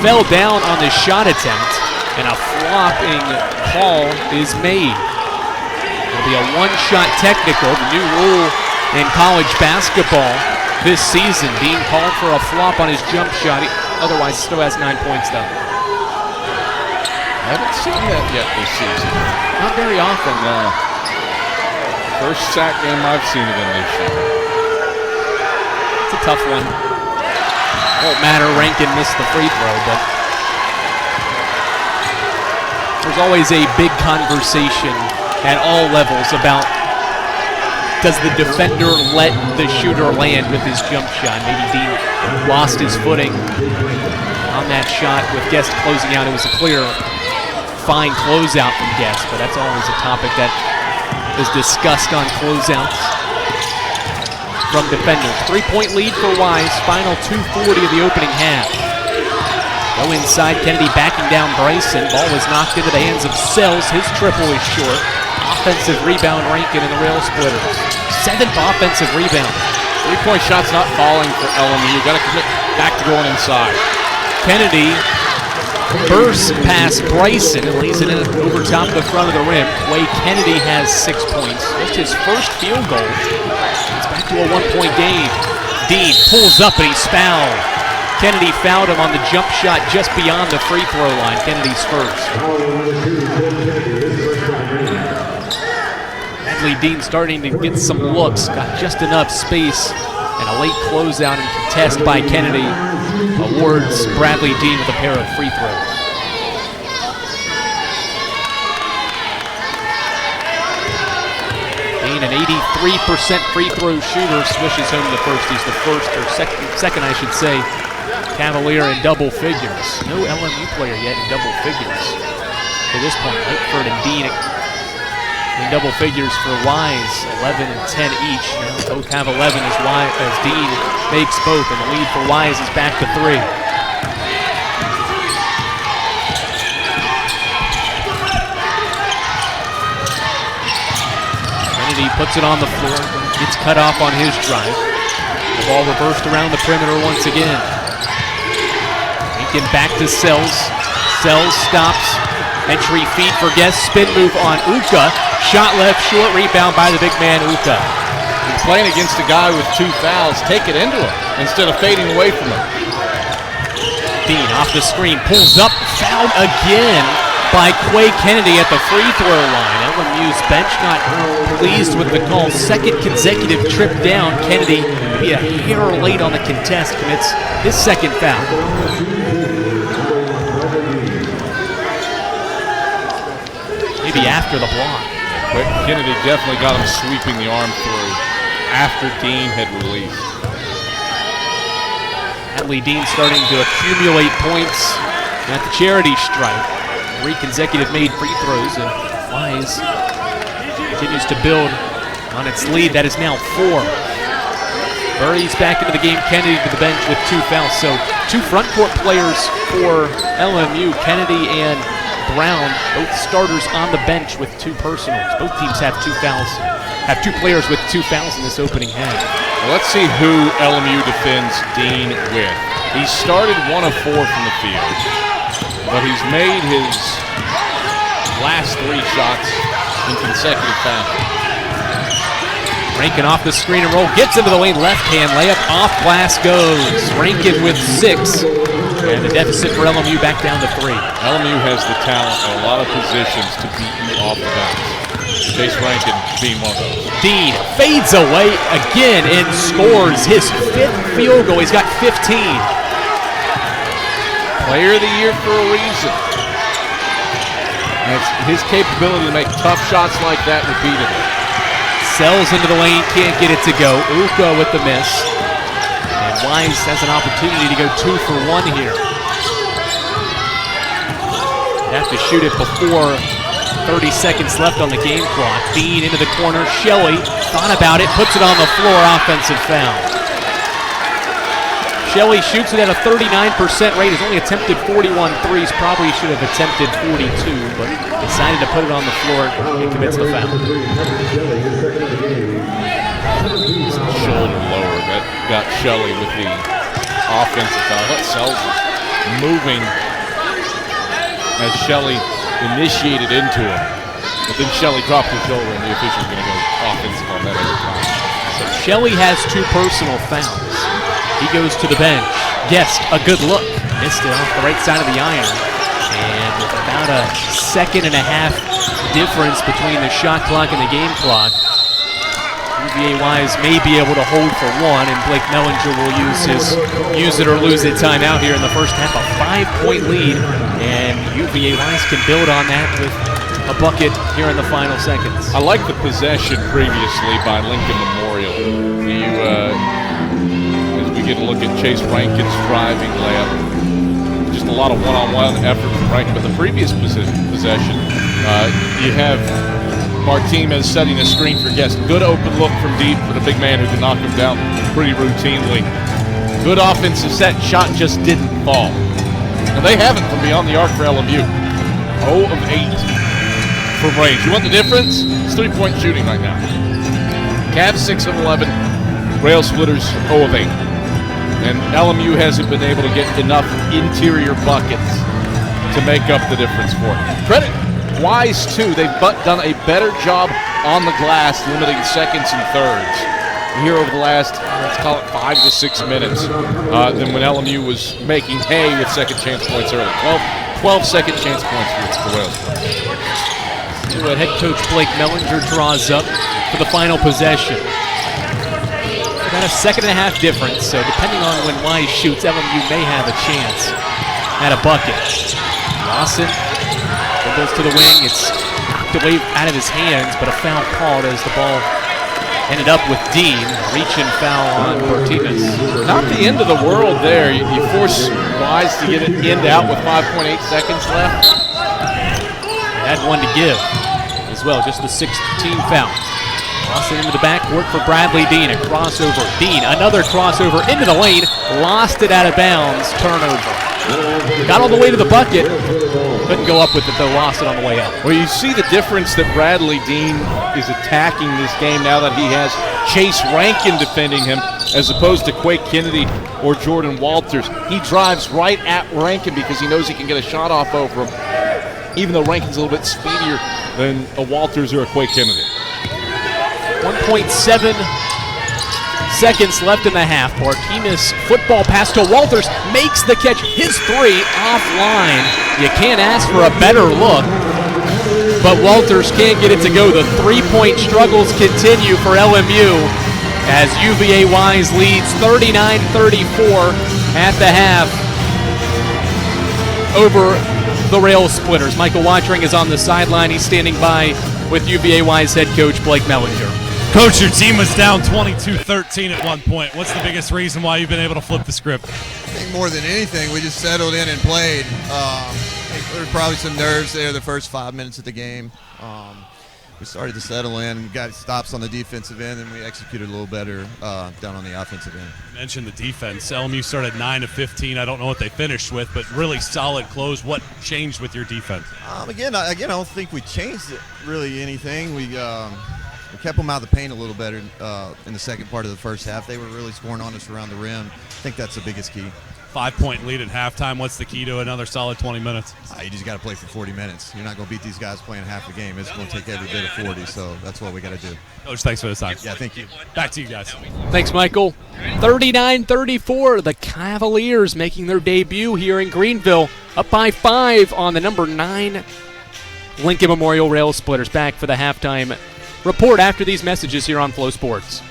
fell down on the shot attempt, and a flopping call is made. It'll be a one-shot technical, the new rule in college basketball this season. Dean called for a flop on his jump shot. He otherwise still has 9 points, though. I haven't seen that yet this season. Not very often. No. First SAC game I've seen it in this year. It's a tough one. Won't matter, Rankin missed the free throw, but there's always a big conversation at all levels about, does the defender let the shooter land with his jump shot? Maybe Dean lost his footing on that shot with Guest closing out. It was a clear, fine closeout from Guest, but that's always a topic that is discussed on closeouts from defenders. 3-point lead for Wise, final 2:40 of the opening half. Go inside, Kennedy backing down Bryson. Ball was knocked into the hands of Sells. His triple is short. Offensive rebound, Rankin in the rail splitters. 7th offensive rebound. 3-point shots not falling for LMU. You got to commit back to going inside. Kennedy bursts past Bryson and lays it in over top of the front of the rim. Quay Kennedy has 6 points. That's his first field goal. It's back to a 1-point game. Dean pulls up and he's fouled. Kennedy fouled him on the jump shot just beyond the free throw line. Kennedy's first. Bradley Dean starting to get some looks. Got just enough space. And a late closeout and contest by Kennedy awards Bradley Dean with a pair of free throws. Dean, an 83% free throw shooter, swishes home the first. He's the first, or second I should say, Cavalier in double figures. No LMU player yet in double figures to this point. Lightford and Dean in double figures for Wise, 11 and 10 each. Now both have 11 as Dean makes both, and the lead for Wise is back to 3. Kennedy puts it on the floor, gets cut off on his drive. The ball reversed around the perimeter once again. Rankin back to Sells. Sells stops. Entry feed for Guest, spin move on Uka. Shot left, short rebound by the big man, Uka. He's playing against a guy with 2 fouls. Take it into him instead of fading away from him. Dean off the screen, pulls up, fouled again by Quay Kennedy at the free throw line. LMU's bench not pleased with the call. Second consecutive trip down. Kennedy, maybe a hair late on the contest, commits his second foul. Maybe after the block. But Kennedy definitely got him sweeping the arm through after Dean had released. Bradley Dean starting to accumulate points at the charity stripe. 3 consecutive made free throws, and Wise continues to build on its lead. That is now 4. Burry's back into the game. Kennedy to the bench with 2 fouls. So 2 front court players for LMU, Kennedy and Brown, both starters on the bench with 2 personals. Both teams have 2 fouls, have 2 players with 2 fouls in this opening half. Well, let's see who LMU defends Dean with. He started 1 of 4 from the field, but he's made his last 3 shots in consecutive fashion. Rankin off the screen and roll, gets into the lane, left hand layup, off glass goes. Rankin with 6. And the deficit for LMU back down to 3. LMU has the talent in a lot of positions to beat you off the bounce. Chase Rankin being one of those. Dean fades away again and scores his 5th field goal. He's got 15. Player of the year for a reason. His capability to make tough shots like that repeatedly. Sells into the lane, can't get it to go. Uka with the miss. And Wise has an opportunity to go 2 for 1 here. Have to shoot it before 30 seconds left on the game clock. Dean into the corner. Shelley thought about it, puts it on the floor. Offensive foul. Shelley shoots it at a 39% rate. Has only attempted 41 threes. Probably should have attempted 42, but decided to put it on the floor and commits the foul. Shoulder lower that got Shelley with the offensive foul. That Sells is moving as Shelley initiated into him. But then Shelley dropped her shoulder, and the official's going to go offensive on that every time. So Shelley has 2 personal fouls. He goes to the bench. Yes, a good look. Missed it off the right side of the iron. And with about a second and a half difference between the shot clock and the game clock, UVA Wise may be able to hold for 1, and Blake Mellinger will use his use it or lose it timeout here in the first half. A 5-point lead, and UVA Wise can build on that with a bucket here in the final seconds. I like the possession previously by Lincoln Memorial. As we get a look at Chase Rankin's driving layup, just a lot of one-on-one effort from Rankin. But the previous possession, you have Martinez setting a screen for Guest. Good open look from deep for the big man who can knock him down pretty routinely. Good offensive set, shot just didn't fall. And they haven't from beyond the arc for LMU. 0 of 8 from range. You want the difference? It's 3-point shooting right now. Cavs 6 of 11, Rail Splitters 0 of 8. And LMU hasn't been able to get enough interior buckets to make up the difference for it. Credit Wise, too. They've done a better job on the glass limiting seconds and thirds here over the last, let's call it 5 to 6 minutes than when LMU was making hay with second chance points early. 12 second chance points for the Wales. What head coach Blake Mellinger draws up for the final possession. About a second and a half difference, so depending on when Wise shoots, LMU may have a chance at a bucket. Lawson goes to the wing. It's knocked away out of his hands, but a foul called as the ball ended up with Dean. Reach and foul on Martinez. Not the end of the world there. You force Wise to get it in out with 5.8 seconds left. They had one to give as well, just the 16th foul. Lawson into the backcourt for Bradley Dean. A crossover. Dean, another crossover into the lane. Lost it out of bounds. Turnover. Got all the way to the bucket. Couldn't go up with it, though. Lost it on the way out. Well, you see the difference that Bradley Dean is attacking this game now that he has Chase Rankin defending him as opposed to Quake Kennedy or Jordan Walters. He drives right at Rankin because he knows he can get a shot off over him, even though Rankin's a little bit speedier than a Walters or a Quake Kennedy. 1.7 seconds left in the half. Martinez football pass to Walters, makes the catch. His 3 offline. You can't ask for a better look, but Walters can't get it to go. The 3-point struggles continue for LMU as UVA Wise leads 39-34 at the half over the Rail Splitters. Michael Watring is on the sideline. He's standing by with UVA Wise head coach Blake Mellinger. Coach, your team was down 22-13 at one point. What's the biggest reason why you've been able to flip the script? I think more than anything, we just settled in and played. There was probably some nerves there the first 5 minutes of the game. We started to settle in, got stops on the defensive end, and we executed a little better down on the offensive end. You mentioned the defense. LMU started 9 of 15. I don't know what they finished with, but really solid close. What changed with your defense? Again, I don't think we changed really anything. We kept them out of the paint a little better in the second part of the first half. They were really scoring on us around the rim. I think that's the biggest key. 5-point lead at halftime. What's the key to another solid 20 minutes? You just got to play for 40 minutes. You're not going to beat these guys playing half the game. It's going to take every bit of 40, so that's what we got to do. Coach, thanks for the time. Yeah, thank you. Back to you guys. Thanks, Michael. 39-34, the Cavaliers making their debut here in Greenville, up by 5 on the number 9 Lincoln Memorial Rail Splitters. Back for the halftime report after these messages here on Flow Sports.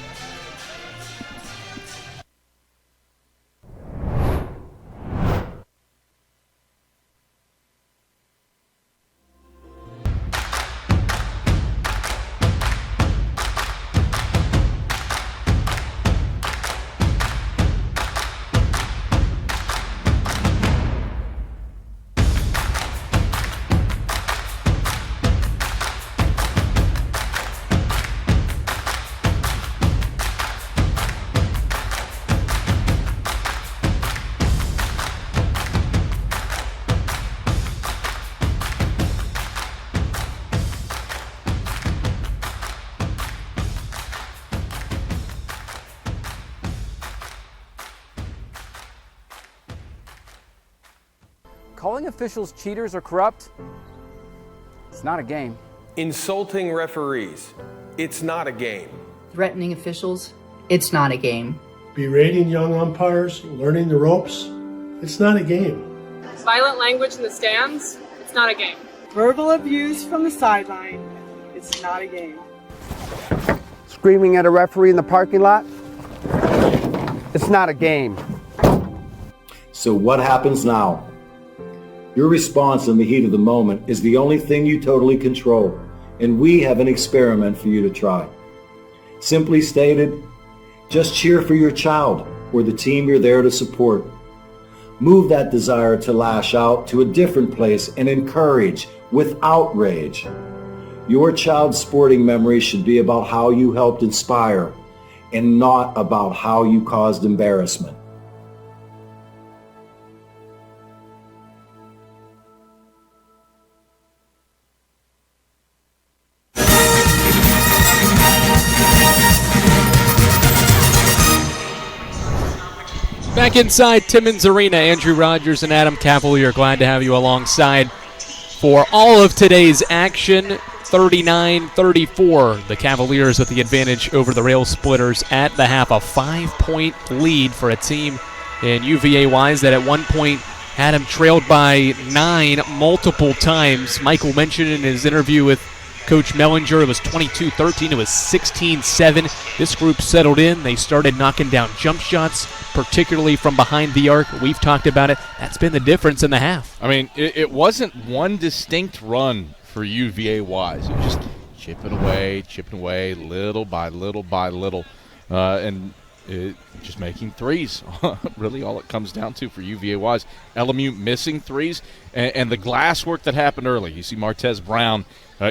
Calling officials cheaters or corrupt, it's not a game. Insulting referees, it's not a game. Threatening officials, it's not a game. Berating young umpires, learning the ropes, it's not a game. Violent language in the stands, it's not a game. Verbal abuse from the sideline, it's not a game. Screaming at a referee in the parking lot, it's not a game. So what happens now? Your response in the heat of the moment is the only thing you totally control, and we have an experiment for you to try. Simply stated, just cheer for your child or the team you're there to support. Move that desire to lash out to a different place and encourage without rage. Your child's sporting memory should be about how you helped inspire and not about how you caused embarrassment. Back inside Timmons Arena, Andrew Rogers and Adam Cavalier, glad to have you alongside for all of today's action. 39-34, the Cavaliers with the advantage over the Rail Splitters at the half. A 5-point lead for a team in UVA Wise that at one point had him trailed by 9 multiple times. Michael mentioned in his interview with Coach Mellinger, it was 22-13, it was 16-7. This group settled in. They started knocking down jump shots, particularly from behind the arc. We've talked about it. That's been the difference in the half. I mean, it wasn't one distinct run for UVA Wise. It was just chipping away, little by little by little, and just making threes. Really all it comes down to for UVA Wise. LMU missing threes, and the glass work that happened early. You see Martez Brown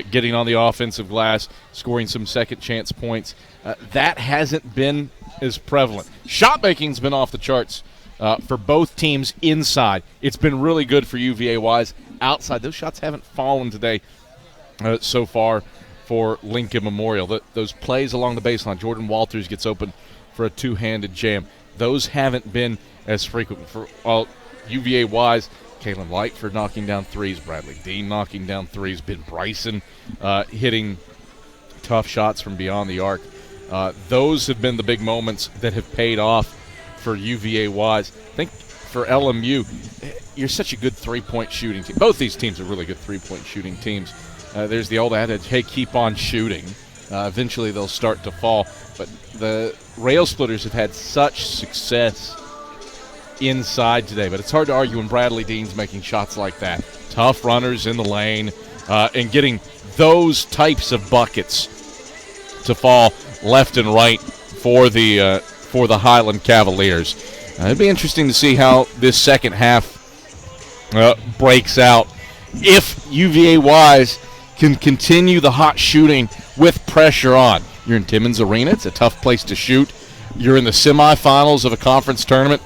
getting on the offensive glass, scoring some second chance points. That hasn't been as prevalent. Shot making's been off the charts for both teams inside. It's been really good for UVA Wise. Outside, those shots haven't fallen today so far for Lincoln Memorial. Those plays along the baseline, Jordan Walters gets open for a two-handed jam. Those haven't been as frequent for UVA Wise. Kalen Lightford knocking down threes, Bradley Dean knocking down threes, Ben Bryson hitting tough shots from beyond the arc. Those have been the big moments that have paid off for UVA Wise. I think for LMU, you're such a good three-point shooting team. Both these teams are really good three-point shooting teams. There's the old adage, hey, keep on shooting. Eventually they'll start to fall. But the Rail Splitters have had such success inside today. But it's hard to argue when Bradley Dean's making shots like that. Tough runners in the lane and getting those types of buckets to fall left and right for the Highland Cavaliers. It'd be interesting to see how this second half breaks out. If UVA Wise can continue the hot shooting with pressure on. You're in Timmons Arena. It's a tough place to shoot. You're in the semifinals of a conference tournament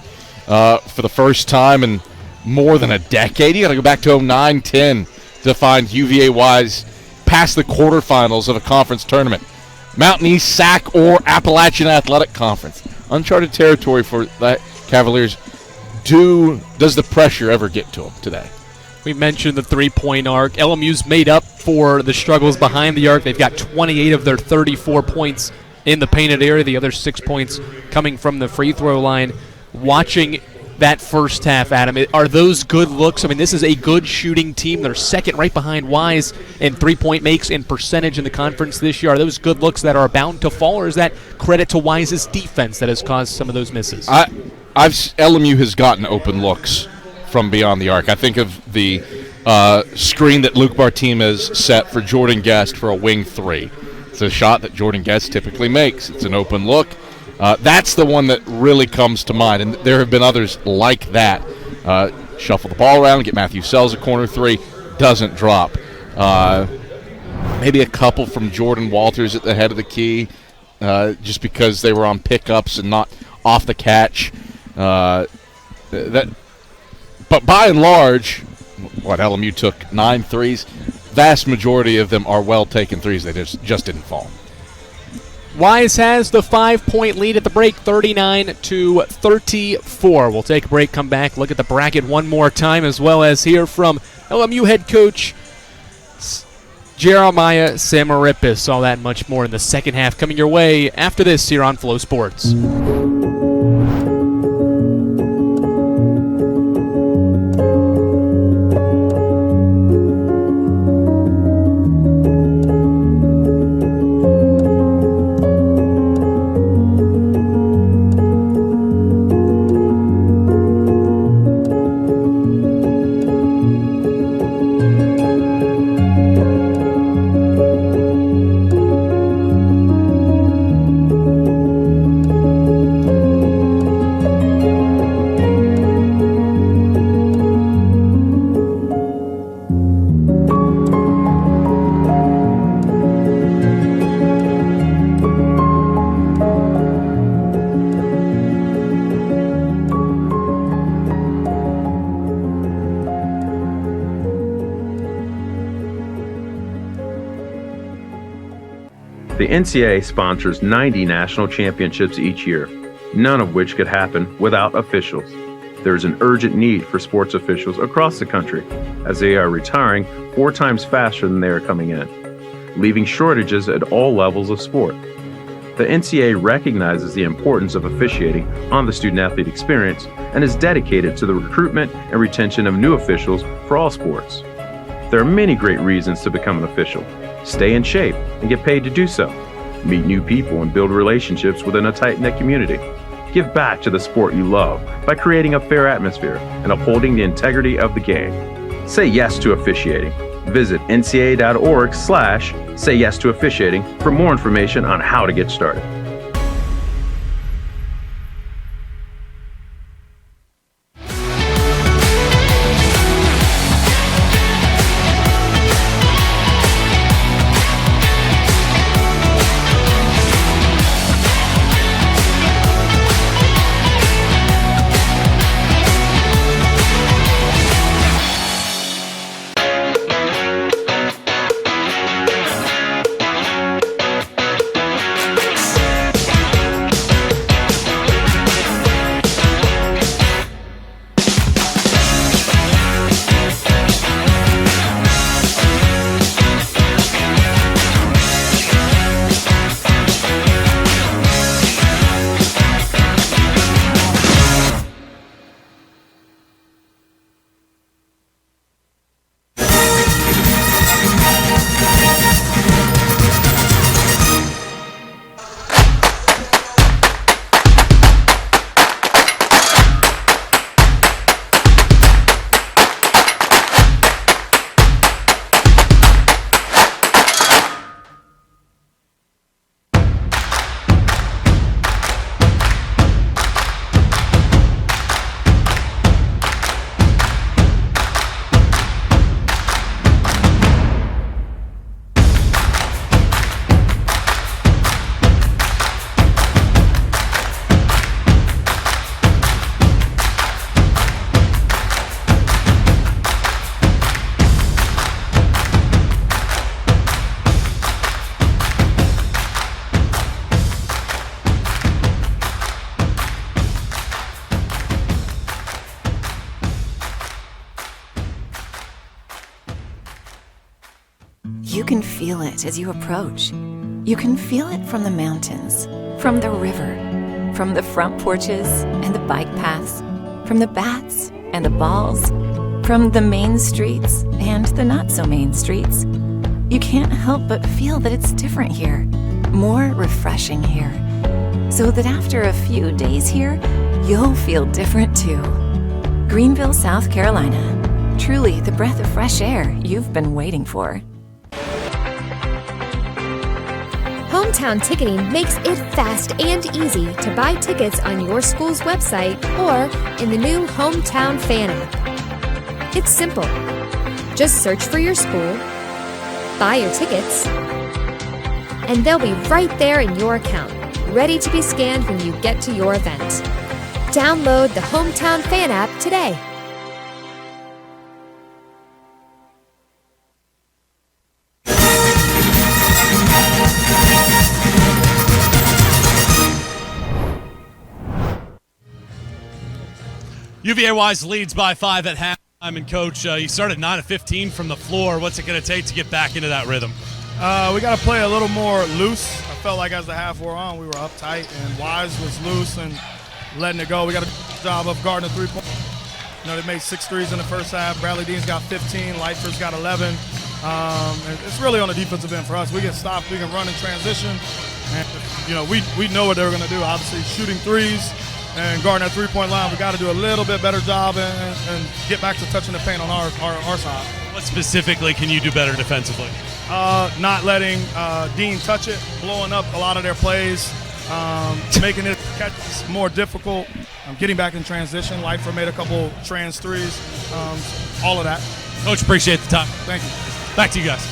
for the first time in more than a decade. You got to go back to 09-10 to find UVA Wise past the quarterfinals of a conference tournament. Mountain East SAC or Appalachian Athletic Conference. Uncharted territory for the Cavaliers. Does the pressure ever get to them today? We mentioned the three-point arc. LMU's made up for the struggles behind the arc. They've got 28 of their 34 points in the painted area. The other 6 points coming from the free throw line. Watching that first half, Adam, are those good looks? I mean, this is a good shooting team. They're second right behind Wise in three-point makes and percentage in the conference this year. Are those good looks that are bound to fall, or is that credit to Wise's defense that has caused some of those misses? LMU has gotten open looks from beyond the arc. I think of the screen that Luke Martinez set for Jordan Guest for a wing three. It's a shot that Jordan Guest typically makes. It's an open look. That's the one that really comes to mind, and there have been others like that. Shuffle the ball around, get Matthew Sells a corner three, doesn't drop. Maybe a couple from Jordan Walters at the head of the key, just because they were on pickups and not off the catch. But by and large, LMU took 9 threes. Vast majority of them are well-taken threes. They just didn't fall. Wise has the 5-point lead at the break, 39-34. We'll take a break, come back, look at the bracket one more time, as well as hear from LMU head coach Jeremiah Samarippis. All that and much more in the second half coming your way after this here on Flow Sports. The NCAA sponsors 90 national championships each year, none of which could happen without officials. There is an urgent need for sports officials across the country, as they are retiring 4 times faster than they are coming in, leaving shortages at all levels of sport. The NCAA recognizes the importance of officiating on the student-athlete experience and is dedicated to the recruitment and retention of new officials for all sports. There are many great reasons to become an official. Stay in shape and get paid to do so. Meet new people and build relationships within a tight-knit community. Give back to the sport you love by creating a fair atmosphere and upholding the integrity of the game. Say yes to officiating. Visit ncaa.org/say yes to officiating for more information on how to get started. You can feel it as you approach. You can feel it from the mountains, from the river, from the front porches and the bike paths, from the bats and the balls, from the main streets and the not-so-main streets. You can't help but feel that it's different here, more refreshing here, so that after a few days here, you'll feel different too. Greenville, South Carolina. Truly the breath of fresh air you've been waiting for. Hometown Ticketing makes it fast and easy to buy tickets on your school's website or in the new Hometown Fan app. It's simple. Just search for your school, buy your tickets, and they'll be right there in your account, ready to be scanned when you get to your event. Download the Hometown Fan app today. UVA Wise leads by 5 at halftime. And, Coach, you started 9 of 15 from the floor. What's it going to take to get back into that rhythm? We got to play a little more loose. I felt like as the half wore on, we were uptight, and Wise was loose and letting it go. We got a good job of guarding the three-point. You know, they made 6 threes in the first half. Bradley Dean's got 15. Lightford's got 11. And it's really on the defensive end for us. We get stopped. We can run in transition. And, you know, we know what they were going to do. Obviously, shooting threes and guarding that three-point line. We got to do a little bit better job and get back to touching the paint on our side. What specifically can you do better defensively? Not letting Dean touch it, blowing up a lot of their plays, making it catches more difficult, getting back in transition. Lightford made a couple trans threes, all of that. Coach, appreciate the time. Thank you. Back to you guys.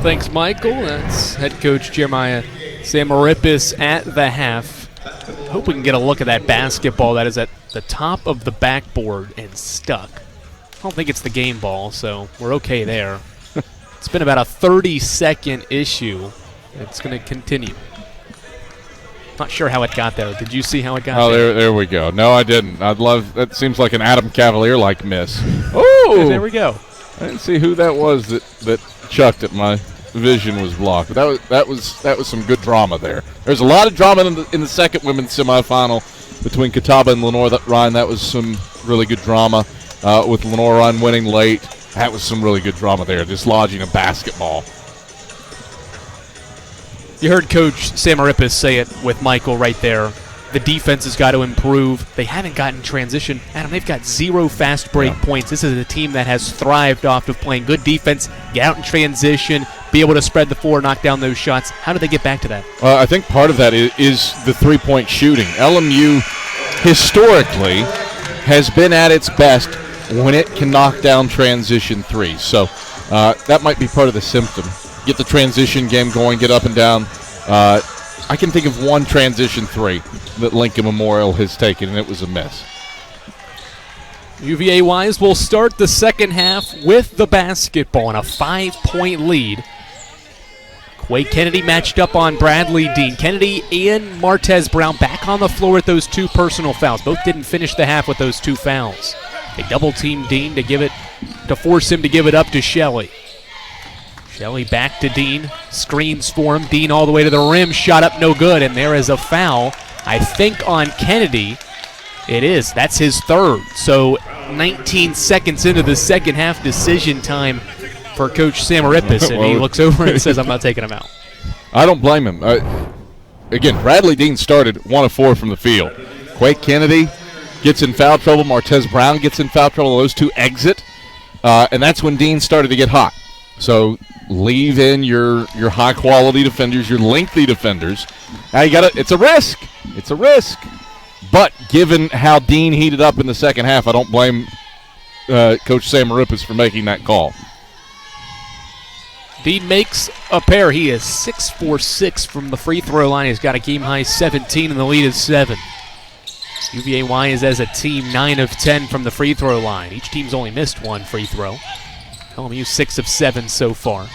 Thanks, Michael. That's head coach Jeremiah Samaripis at the half. Hope we can get a look at that basketball that is at the top of the backboard and stuck. I don't think it's the game ball, so we're okay there. It's been about a 30-second issue. It's going to continue. Not sure how it got there. Did you see how it got there? Oh, there we go. No, I didn't. That seems like an Adam Cavalier-like miss. Oh, there we go. I didn't see who that was that chucked it. My vision was blocked. But that was some good drama there. There's a lot of drama in the second women's semifinal between Catawba and Lenore Ryan. That was some really good drama with Lenore Ryan winning late. That was some really good drama there, dislodging a basketball. You heard Coach Samaripis say it with Michael right there. The defense has got to improve. They haven't gotten transition. Adam, they've got 0 fast break points. This is a team that has thrived off of playing good defense, get out in transition, be able to spread the floor, knock down those shots. How do they get back to that? I think part of that is the three-point shooting. LMU historically has been at its best when it can knock down transition threes. So that might be part of the symptom. Get the transition game going, get up and down. I can think of one transition three that Lincoln Memorial has taken, and it was a miss. UVA Wise will start the second half with the basketball and a 5-point lead. Quay Kennedy matched up on Bradley Dean. Kennedy and Martez Brown back on the floor with those 2 personal fouls. Both didn't finish the half with those 2 fouls. They double-teamed Dean to force him to give it up to Shelley. Shelley back to Dean, screens for him. Dean all the way to the rim, shot up no good, and there is a foul, I think, on Kennedy. It is. That's his 3rd. So 19 seconds into the second half, decision time for Coach Samaripis, and he looks over and says, I'm not taking him out. I don't blame him. Again, Bradley Dean started 1 of 4 from the field. Quake Kennedy gets in foul trouble. Martez Brown gets in foul trouble. Those 2 exit, and that's when Dean started to get hot. So leave in your high-quality defenders, your lengthy defenders. Now it's a risk. It's a risk. But given how Dean heated up in the second half, I don't blame Coach Samaripis for making that call. Dean makes a pair. He is 6-for-6 from the free throw line. He's got a game-high 17, and the lead is 7. UVA is, as a team, 9 of 10 from the free throw line. Each team's only missed 1 free throw. LMU 6 of 7 so far.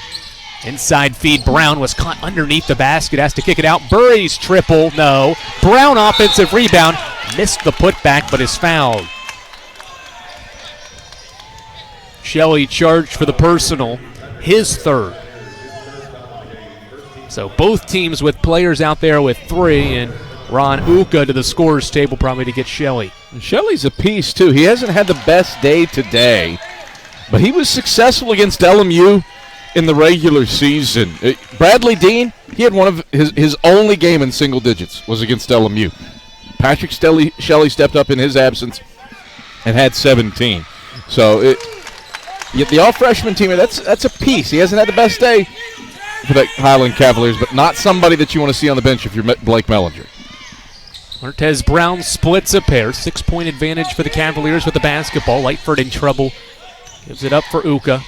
Inside feed, Brown was caught underneath the basket, has to kick it out. Burry's triple, no. Brown offensive rebound, missed the putback, but is fouled. Shelley charged for the personal, his 3rd. So both teams with players out there with 3, and Ron Uka to the scorer's table probably to get Shelley. Shelley's a piece, too. He hasn't had the best day today, but he was successful against LMU in the regular season. Bradley Dean, he had one of his only game in single digits was against LMU. Patrick Shelley stepped up in his absence and had 17. So the all-freshman team, that's a piece. He hasn't had the best day for the Highland Cavaliers, but not somebody that you want to see on the bench if you're Blake Mellinger. Martez Brown splits a pair. 6-point advantage for the Cavaliers with the basketball. Lightford in trouble. Gives it up for Uka.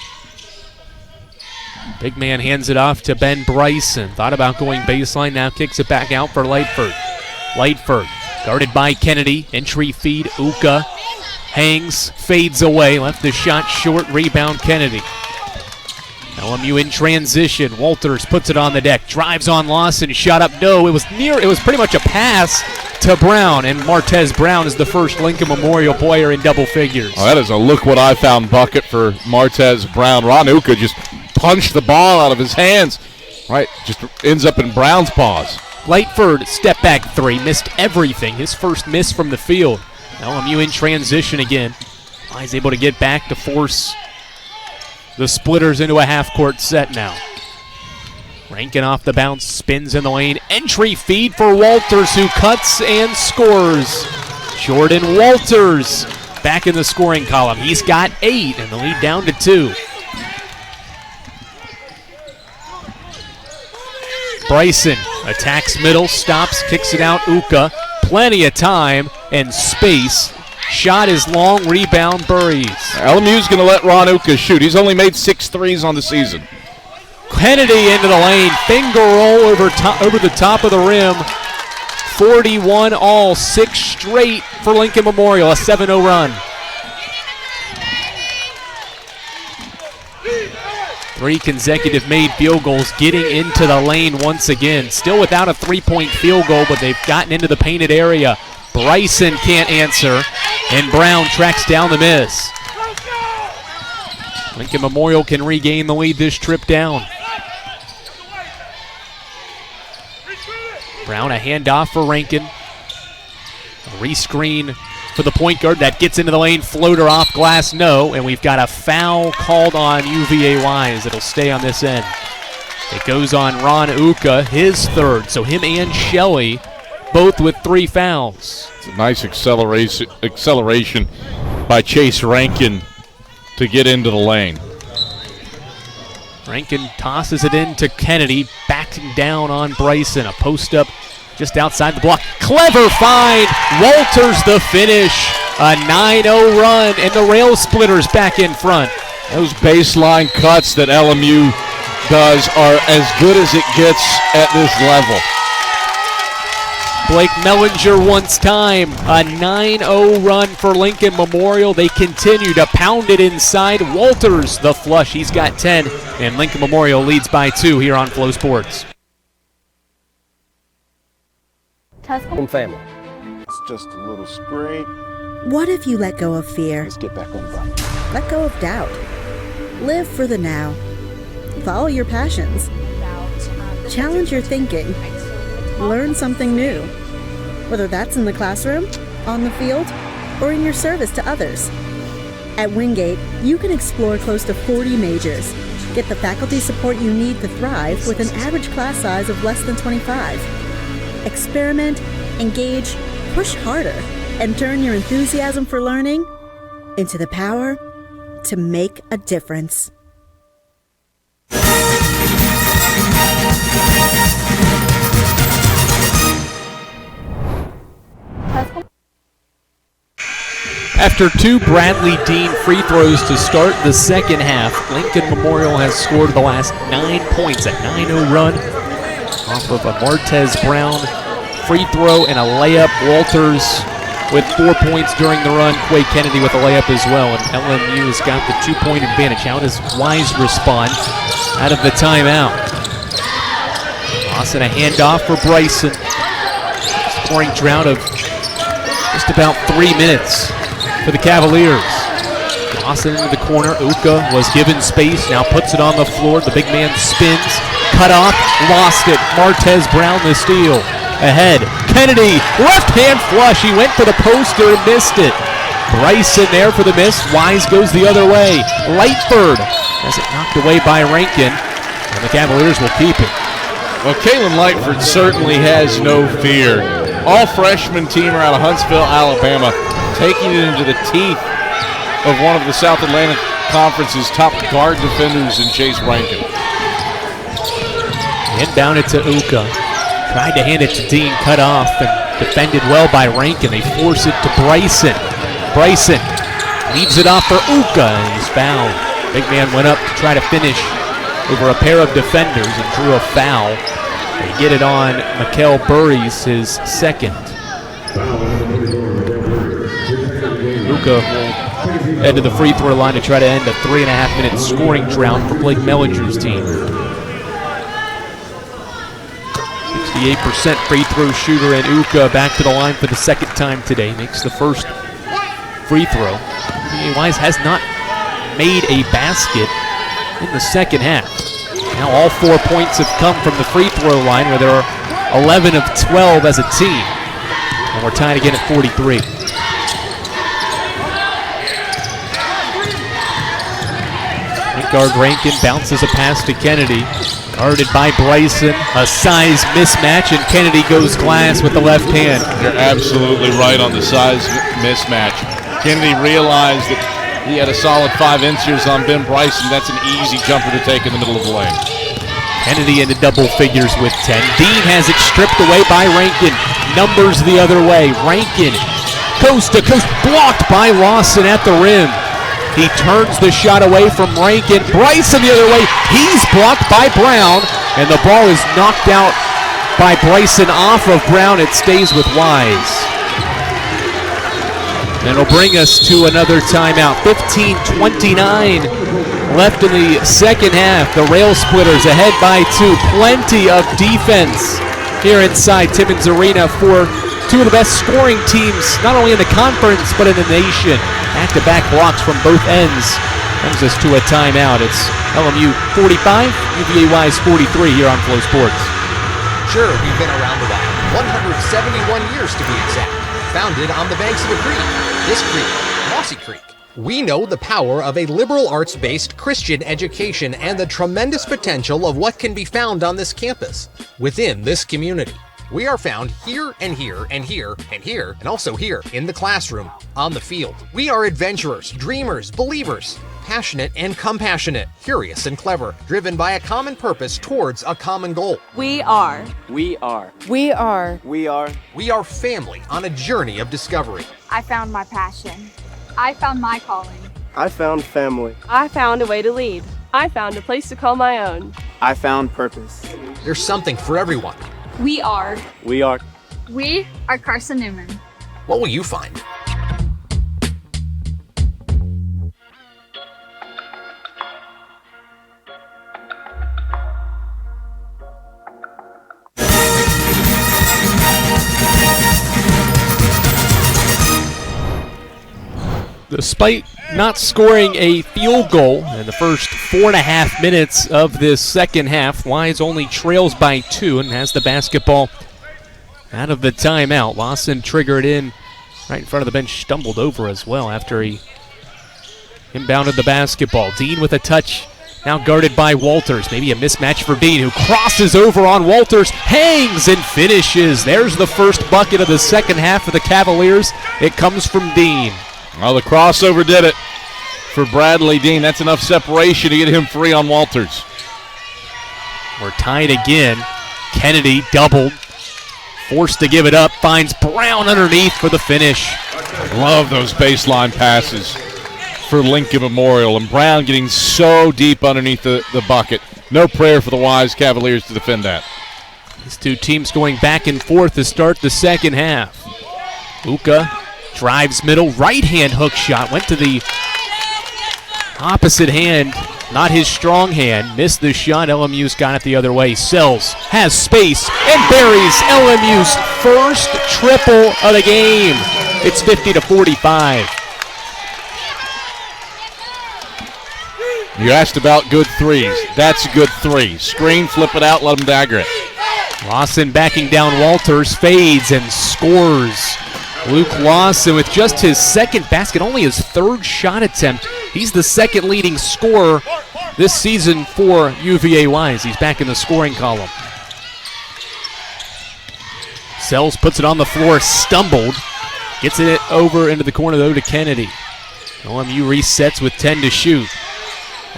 Big man hands it off to Ben Bryson. Thought about going baseline, now kicks it back out for Lightford. Lightford guarded by Kennedy. Entry feed, Uka hangs, fades away. Left the shot short, rebound Kennedy. LMU in transition. Walters puts it on the deck. Drives on Lawson, shot up, no. It was pretty much a pass to Brown, and Martez Brown is the first Lincoln Memorial player in double figures. Oh, that is a look-what-I-found bucket for Martez Brown. Ron Uka just punched the ball out of his hands. Right, just ends up in Brown's paws. Lightford, step back three, missed everything. His first miss from the field. LMU in transition again. He's able to get back to force the Splitters into a half-court set now. Rankin off the bounce, spins in the lane. Entry feed for Walters, who cuts and scores. Jordan Walters back in the scoring column. He's got 8, and the lead down to 2. Bryson attacks middle, stops, kicks it out. Uka, plenty of time and space. Shot is long, rebound Burries. LMU's going to let Ron Uka shoot. He's only made 6 threes on the season. Kennedy into the lane, finger roll over the top of the rim. 41 all, 6 straight for Lincoln Memorial, a 7-0 run. 3 consecutive made field goals, getting into the lane once again. Still without a 3-point field goal, but they've gotten into the painted area. Bryson can't answer, and Brown tracks down the miss. Lincoln Memorial can regain the lead this trip down. Brown, a handoff for Rankin. A rescreen for the point guard. That gets into the lane. Floater off glass, no. And we've got a foul called on UVA Wise. It'll stay on this end. It goes on Ron Uka, his 3rd. So him and Shelley both with 3 fouls. It's a nice acceleration by Chase Rankin to get into the lane. Rankin tosses it in to Kennedy, backing down on Bryson. A post-up just outside the block. Clever find. Walters the finish. A 9-0 run, and the Rail Splitters back in front. Those baseline cuts that LMU does are as good as it gets at this level. Blake Mellinger wants time. A 9-0 run for Lincoln Memorial. They continue to pound it inside. Walters the flush. He's got 10. And Lincoln Memorial leads by 2 here on Flow Sports. Home family. It's just a little scrape. What if you let go of fear? Let's get back on the bike. Let go of doubt. Live for the now. Follow your passions. Challenge your thinking. Learn something new. Whether that's in the classroom, on the field, or in your service to others. At Wingate, you can explore close to 40 majors. Get the faculty support you need to thrive with an average class size of less than 25. Experiment, engage, push harder, and turn your enthusiasm for learning into the power to make a difference. After 2 Bradley Dean free throws to start the second half, Lincoln Memorial has scored the last 9 points, a 9-0 run off of a Martez Brown free throw and a layup. Walters with 4 points during the run. Quay Kennedy with a layup as well, and LMU has got the 2-point advantage. How does Wise respond out of the timeout? Lawson, a handoff for Bryson. Scoring drought of just about 3 minutes for the Cavaliers. Lawson into the corner. Uka was given space, now puts it on the floor. The big man spins, cut off, lost it. Martez Brown the steal. Ahead, Kennedy, left hand flush. He went for the poster and missed it. Bryson there for the miss. Wise goes the other way. Lightford has it knocked away by Rankin, and the Cavaliers will keep it. Well, Kalen Lightford certainly has no fear. All freshman team out of Huntsville, Alabama, taking it into the teeth of one of the South Atlantic Conference's top guard defenders in Chase Rankin. Inbound it to Uka. Tried to hand it to Dean, cut off, and defended well by Rankin. They force it to Bryson. Bryson leaves it off for Uka, and he's fouled. Big man went up to try to finish over a pair of defenders and drew a foul. They get it on Mikael Burries, his 2nd. Uka will head to the free throw line to try to end a 3.5-minute scoring drought for Blake Mellinger's team. 58% free throw shooter, and Uka back to the line for the second time today. Makes the first free throw. UVA Wise has not made a basket in the second half. Now all 4 points have come from the free throw line, where there are 11 of 12 as a team. And we're tied again at 43. Point guard Rankin bounces a pass to Kennedy. Guarded by Bryson. A size mismatch, and Kennedy goes glass with the left hand. You're absolutely right on the size mismatch. Kennedy realized that he had a solid 5 inches on Ben Bryson. That's an easy jumper to take in the middle of the lane. Kennedy into double figures with 10. Dean has it stripped away by Rankin. Numbers the other way. Rankin, coast to coast, blocked by Lawson at the rim. He turns the shot away from Rankin. Bryson the other way. He's blocked by Brown, and the ball is knocked out by Bryson off of Brown. It stays with Wise. And it'll bring us to another timeout. 15:29 left in the second half. The Rail Splitters ahead by 2. Plenty of defense here inside Timmons Arena for two of the best scoring teams, not only in the conference, but in the nation. Back-to-back blocks from both ends. Brings us to a timeout. It's LMU 45, UVA Wise 43 here on Flow Sports. Sure, we've been around a while. 171 years to be exact. Founded on the banks of a creek. This creek, Mossy Creek. We know the power of a liberal arts-based Christian education and the tremendous potential of what can be found on this campus, within this community. We are found here and here and here and here and also here in the classroom, on the field. We are adventurers, dreamers, believers, passionate and compassionate, curious and clever, driven by a common purpose towards a common goal. We are. We are. We are. We are. We are family on a journey of discovery. I found my passion. I found my calling. I found family. I found a way to lead. I found a place to call my own. I found purpose. There's something for everyone. We are. We are. We are Carson-Newman. What will you find? Despite not scoring a field goal in the first 4.5 minutes of this second half, Wise only trails by 2 and has the basketball out of the timeout. Lawson triggered in right in front of the bench, stumbled over as well after he inbounded the basketball. Dean with a touch, now guarded by Walters. Maybe a mismatch for Dean, who crosses over on Walters, hangs and finishes. There's the first bucket of the second half for the Cavaliers. It comes from Dean. Well, the crossover did it for Bradley Dean. That's enough separation to get him free on Walters. We're tied again. Kennedy doubled, forced to give it up, finds Brown underneath for the finish. Love those baseline passes for Lincoln Memorial, and Brown getting so deep underneath the bucket. No prayer for the Wise Cavaliers to defend that. These two teams going back and forth to start the second half. Uka drives middle, right-hand hook shot, went to the opposite hand, not his strong hand, missed the shot. LMU's got it the other way. Sells, has space, and buries LMU's first triple of the game. It's 50-45. You asked about good threes. That's a good three. Screen, flip it out, let them dagger it. Lawson backing down Walters, fades and scores. Luke Lawson with just his second basket, only his third shot attempt. He's the second leading scorer this season for UVA Wise. He's back in the scoring column. Sells puts it on the floor, stumbled. Gets it over into the corner though to Kennedy. LMU resets with 10 to shoot.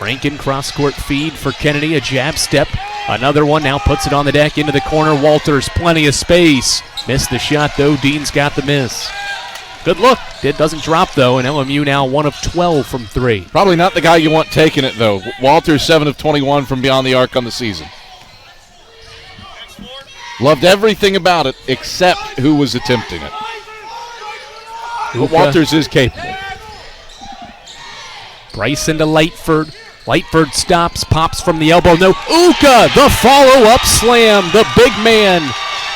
Rankin cross-court feed for Kennedy, a jab step. Another one, now puts it on the deck into the corner. Walters, plenty of space. Missed the shot, though. Dean's got the miss. Good look. It doesn't drop, though, and LMU now 1 of 12 from 3. Probably not the guy you want taking it, though. Walters 7 of 21 from beyond the arc on the season. Loved everything about it except who was attempting it. But Walters is capable. Bryson to Lightford. Lightford stops, pops from the elbow. No, Uka, the follow-up slam. The big man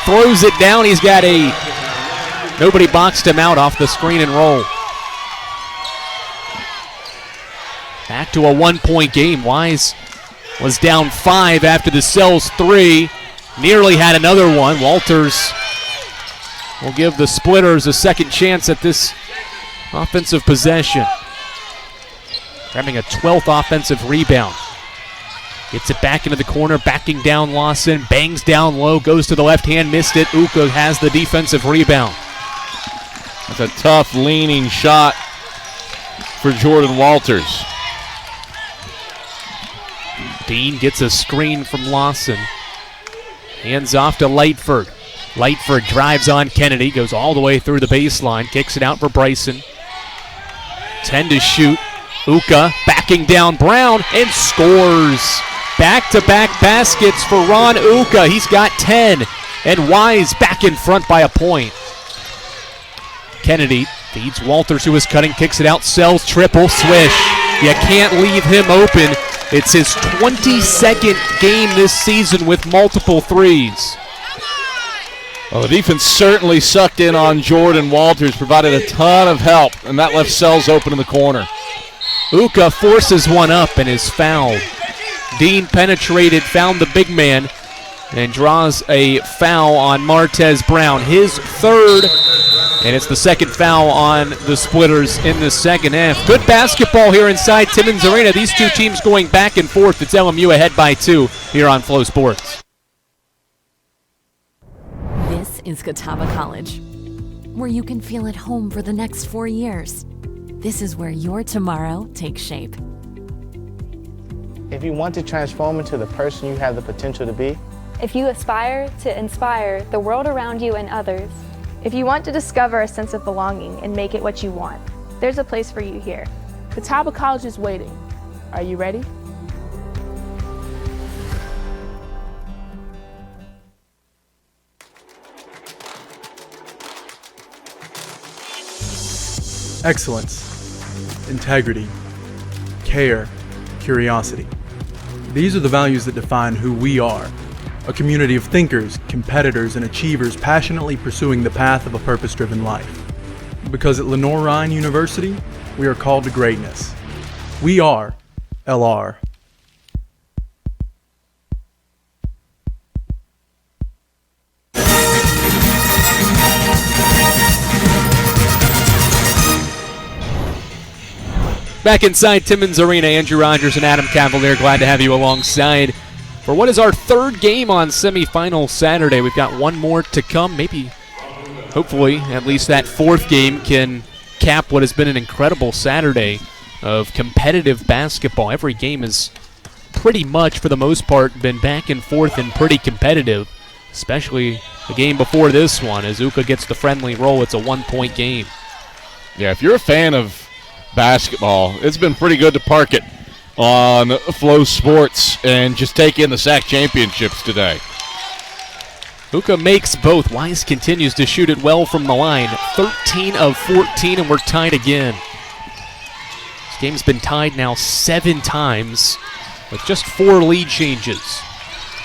throws it down. He's got nobody boxed him out off the screen and roll. Back to a 1-point game. Wise was down 5 after the Cells 3. Nearly had another one. Walters will give the Splitters a second chance at this offensive possession. Grabbing a 12th offensive rebound. Gets it back into the corner, backing down Lawson, bangs down low, goes to the left hand, missed it. Uka has the defensive rebound. That's a tough leaning shot for Jordan Walters. Dean gets a screen from Lawson. Hands off to Lightford. Lightford drives on Kennedy, goes all the way through the baseline, kicks it out for Bryson. 10 to shoot. Uka backing down Brown and scores. Back-to-back baskets for Ron Uka. He's got 10. And Wise back in front by a point. Kennedy feeds Walters, who is cutting, kicks it out. Sells triple, swish. You can't leave him open. It's his 22nd game this season with multiple threes. Well, the defense certainly sucked in on Jordan Walters, provided a ton of help, and that left Sells open in the corner. Uka forces one up and is fouled. Dean penetrated, found the big man, and draws a foul on Martez Brown. His third, and it's the second foul on the Splitters in the second half. Good basketball here inside Timmons Arena. These two teams going back and forth. It's LMU ahead by 2 here on Flow Sports. This is Catawba College, where you can feel at home for the next 4 years. This is where your tomorrow takes shape. If you want to transform into the person you have the potential to be, if you aspire to inspire the world around you and others, if you want to discover a sense of belonging and make it what you want, there's a place for you here. Catawba College is waiting. Are you ready? Excellence, integrity, care, curiosity. These are the values that define who we are. A community of thinkers, competitors, and achievers passionately pursuing the path of a purpose-driven life. Because at Lenoir-Rhyne University, we are called to greatness. We are LR. Back inside Timmons Arena, Andrew Rogers and Adam Cavalier, glad to have you alongside for what is our third game on semifinal Saturday. We've got one more to come. Maybe, hopefully, at least that fourth game can cap what has been an incredible Saturday of competitive basketball. Every game has pretty much, for the most part, been back and forth and pretty competitive, especially the game before this one. As Uka gets the friendly roll, it's a 1-point game. Yeah, if you're a fan of basketball, it's been pretty good to park it on Flow Sports and just take in the SAC championships today. Uka makes both. Wise continues to shoot it well from the line. 13 of 14, and we're tied again. This game's been tied now 7 times with just 4 lead changes.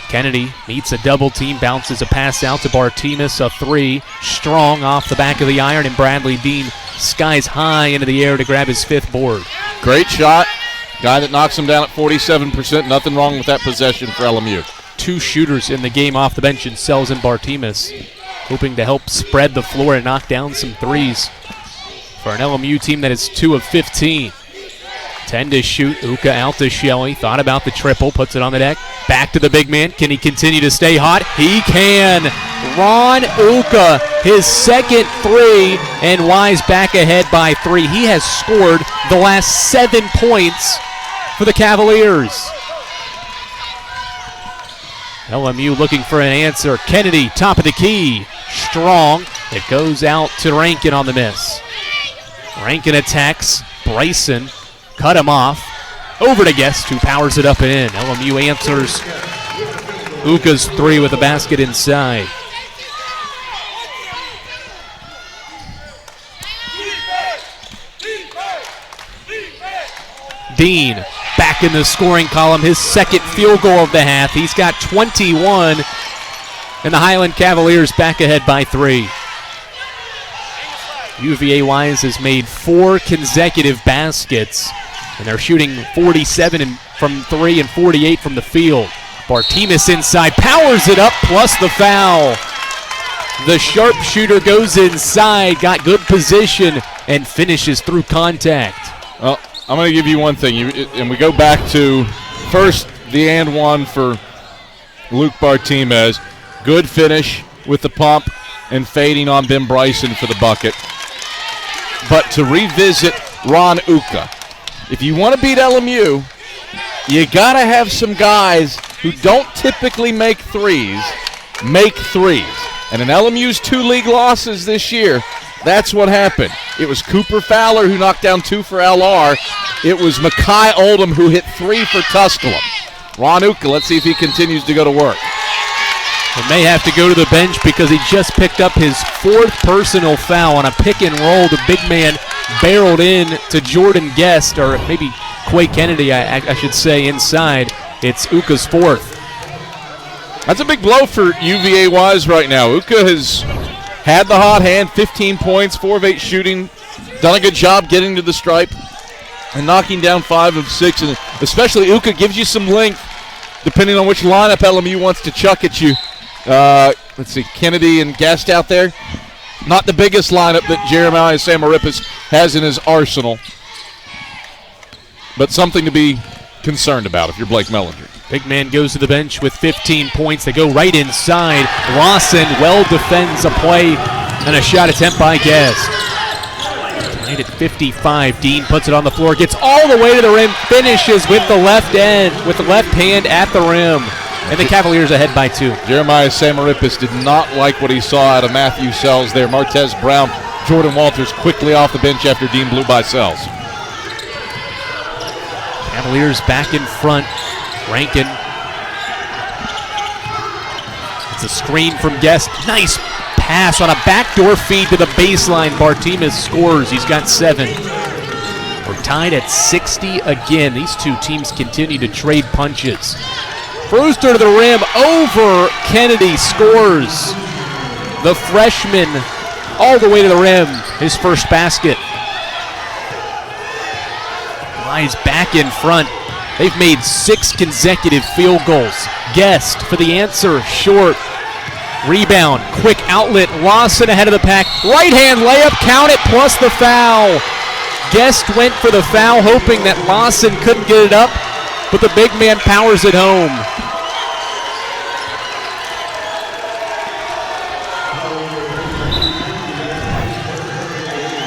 Kennedy meets a double team, bounces a pass out to Bartimus, a 3. Strong off the back of the iron, and Bradley Dean skies high into the air to grab his 5th board. Great shot. Guy that knocks him down at 47%. Nothing wrong with that possession for LMU. 2 shooters in the game off the bench in Sells and Bartimus, hoping to help spread the floor and knock down some threes for an LMU team that is 2 of 15. 10 to shoot. Uka out to Shelley. Thought about the triple. Puts it on the deck. Back to the big man. Can he continue to stay hot? He can. Ron Uka, his second 3, and Wise back ahead by 3. He has scored the last 7 points for the Cavaliers. LMU looking for an answer. Kennedy, top of the key. Strong. It goes out to Rankin on the miss. Rankin attacks. Bryson cut him off. Over to Guest, who powers it up and in. LMU answers Uka's 3 with a basket inside. Dean back in the scoring column, his second field goal of the half. He's got 21, And the Highland Cavaliers back ahead by 3. UVA Wise has made 4 consecutive baskets, and they're shooting 47 from 3 and 48 from the field. Bartimas inside, powers it up, plus the foul. The sharpshooter goes inside, got good position, and finishes through contact. Well, I'm going to give you one thing, and we go back to first the and one for Luke Bartimas. Good finish with the pump and fading on Ben Bryson for the bucket. But to revisit Ron Uka, if you want to beat LMU, you got to have some guys who don't typically make threes. And in LMU's 2 league losses this year, that's what happened. It was Cooper Fowler who knocked down 2 for LR. It was Makai Oldham who hit 3 for Tusculum. Ron Uka, let's see if he continues to go to work. He may have to go to the bench because he just picked up his 4th personal foul on a pick and roll. The big man barreled in to Jordan Guest, or maybe Quay Kennedy, I should say, inside. It's Uka's 4th. That's a big blow for UVA Wise right now. Uka has had the hot hand, 15 points, 4 of 8 shooting, done a good job getting to the stripe and knocking down 5 of 6. And especially Uka gives you some length depending on which lineup LMU wants to chuck at you. Let's see, Kennedy and Guest out there. Not the biggest lineup that Jeremiah Samarippis has in his arsenal, but something to be concerned about if you're Blake Mellinger. Big man goes to the bench with 15 points. They go right inside. Lawson well defends a play and a shot attempt by Guest. Tied at 55. Dean puts it on the floor, gets all the way to the rim, finishes with the left hand at the rim. And the Cavaliers ahead by 2. Jeremiah Samarippis did not like what he saw out of Matthew Sells there. Martez Brown, Jordan Walters quickly off the bench after Dean blew by Sells. Cavaliers back in front. Rankin. It's a screen from Guest. Nice pass on a backdoor feed to the baseline. Bartimas scores. He's got 7. We're tied at 60 again. These 2 teams continue to trade punches. Brewster to the rim, over Kennedy, scores. The freshman all the way to the rim, his first basket. Wise back in front. They've made 6 consecutive field goals. Guest for the answer, short. Rebound, quick outlet, Lawson ahead of the pack. Right hand layup, count it, plus the foul. Guest went for the foul, hoping that Lawson couldn't get it up, but the big man powers it home.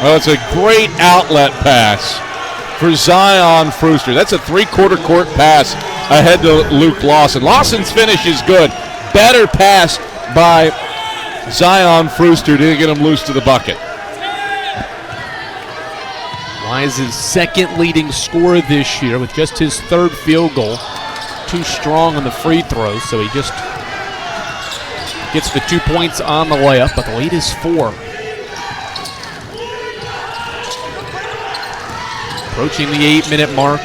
Well, it's a great outlet pass for Zion Frooster. That's a 3/4 court pass ahead to Luke Lawson. Lawson's finish is good. Better pass by Zion Frooster to get him loose to the bucket. Wise's 2nd leading scorer this year with just his 3rd field goal. Too strong on the free throws, so he just gets the 2 points on the layup, but the lead is 4. Approaching the 8-minute mark.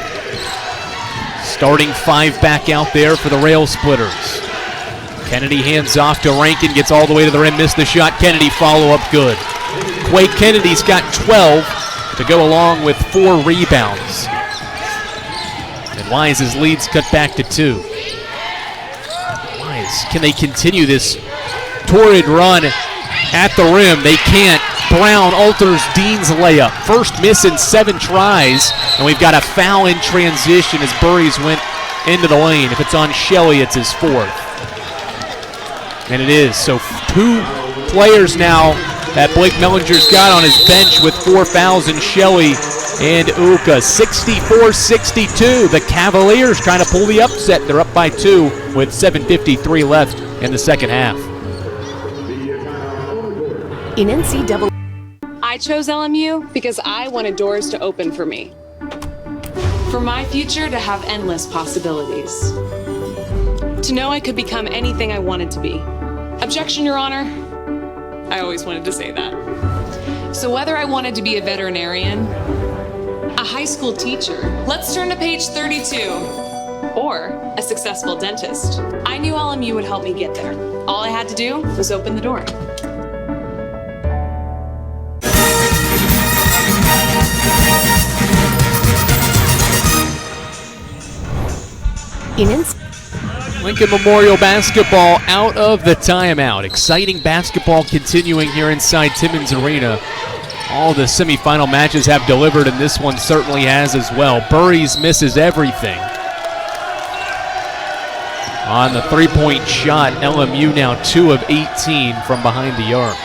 Starting 5 back out there for the Rail Splitters. Kennedy hands off to Rankin, gets all the way to the rim, missed the shot. Kennedy follow-up good. Quay Kennedy's got 12 to go along with 4 rebounds. And Wise's lead's cut back to 2. Wise, can they continue this torrid run at the rim? They can't. Brown alters Dean's layup. First miss in 7 tries, and we've got a foul in transition as Burries went into the lane. If it's on Shelley, it's his 4th. And it is. So 2 players now that Blake Mellinger's got on his bench with 4 fouls in Shelley and Uka. 64-62. The Cavaliers trying to pull the upset. They're up by 2 with 7:53 left in the second half. In NCAA. I chose LMU because I wanted doors to open for me. For my future to have endless possibilities. To know I could become anything I wanted to be. Objection, Your Honor. I always wanted to say that. So whether I wanted to be a veterinarian, a high school teacher, let's turn to page 32. or a successful dentist. I knew LMU would help me get there. All I had to do was open the door. Lincoln Memorial basketball out of the timeout. Exciting basketball continuing here inside Timmons Arena. All the semifinal matches have delivered, and this one certainly has as well. Burries misses everything. On the three-point shot, LMU now 2 of 18 from behind the arc.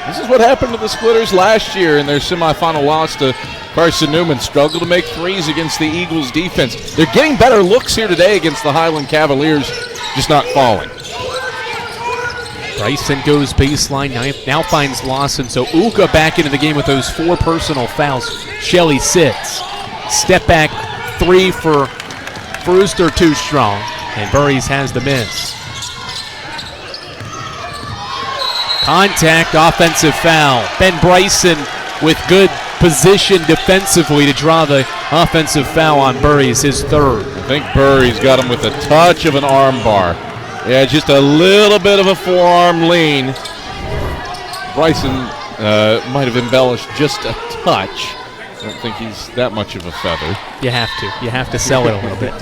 This is what happened to the Splitters last year in their semifinal loss to Carson-Newman. Struggled to make threes against the Eagles' defense. They're getting better looks here today against the Highland Cavaliers, just not falling. Bryson goes baseline, now finds Lawson. So Uka back into the game with those 4 personal fouls. Shelley sits. Step back 3 for Brewster, too strong. And Burries has the miss. Contact, offensive foul. Ben Bryson with good position defensively to draw the offensive foul on Burries, his third. I think Burries got him with a touch of an arm bar. Yeah, just a little bit of a forearm lean. Bryson might have embellished just a touch. I don't think he's that much of a feather. You have to sell it a little bit.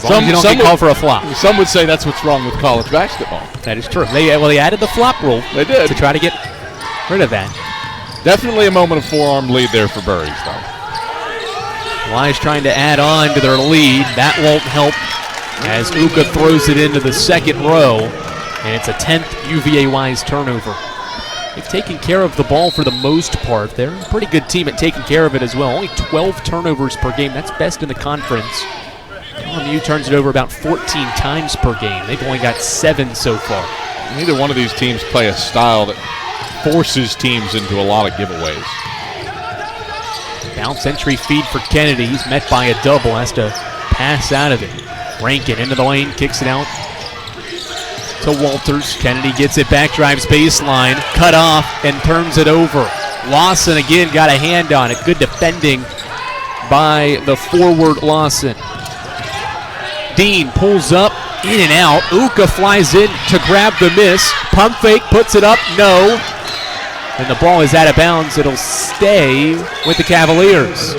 You don't get called for a flop. Some would say that's what's wrong with college basketball. That is true. They added the flop rule. They did. To try to get rid of that. Definitely a moment of forearm lead there for Burries, though. Wise trying to add on to their lead. That won't help as Uka throws it into the second row. And it's a 10th UVA Wise turnover. They've taken care of the ball for the most part. They're a pretty good team at taking care of it as well. Only 12 turnovers per game. That's best in the conference. LMU turns it over about 14 times per game. They've only got 7 so far. Neither one of these teams play a style that forces teams into a lot of giveaways. Bounce entry feed for Kennedy. He's met by a double. Has to pass out of it. Rankin into the lane. Kicks it out to Walters. Kennedy gets it back. Drives baseline. Cut off and turns it over. Lawson again got a hand on it. Good defending by the forward Lawson. Dean pulls up, in and out. Uka flies in to grab the miss. Pump fake, puts it up, no. And the ball is out of bounds. It'll stay with the Cavaliers.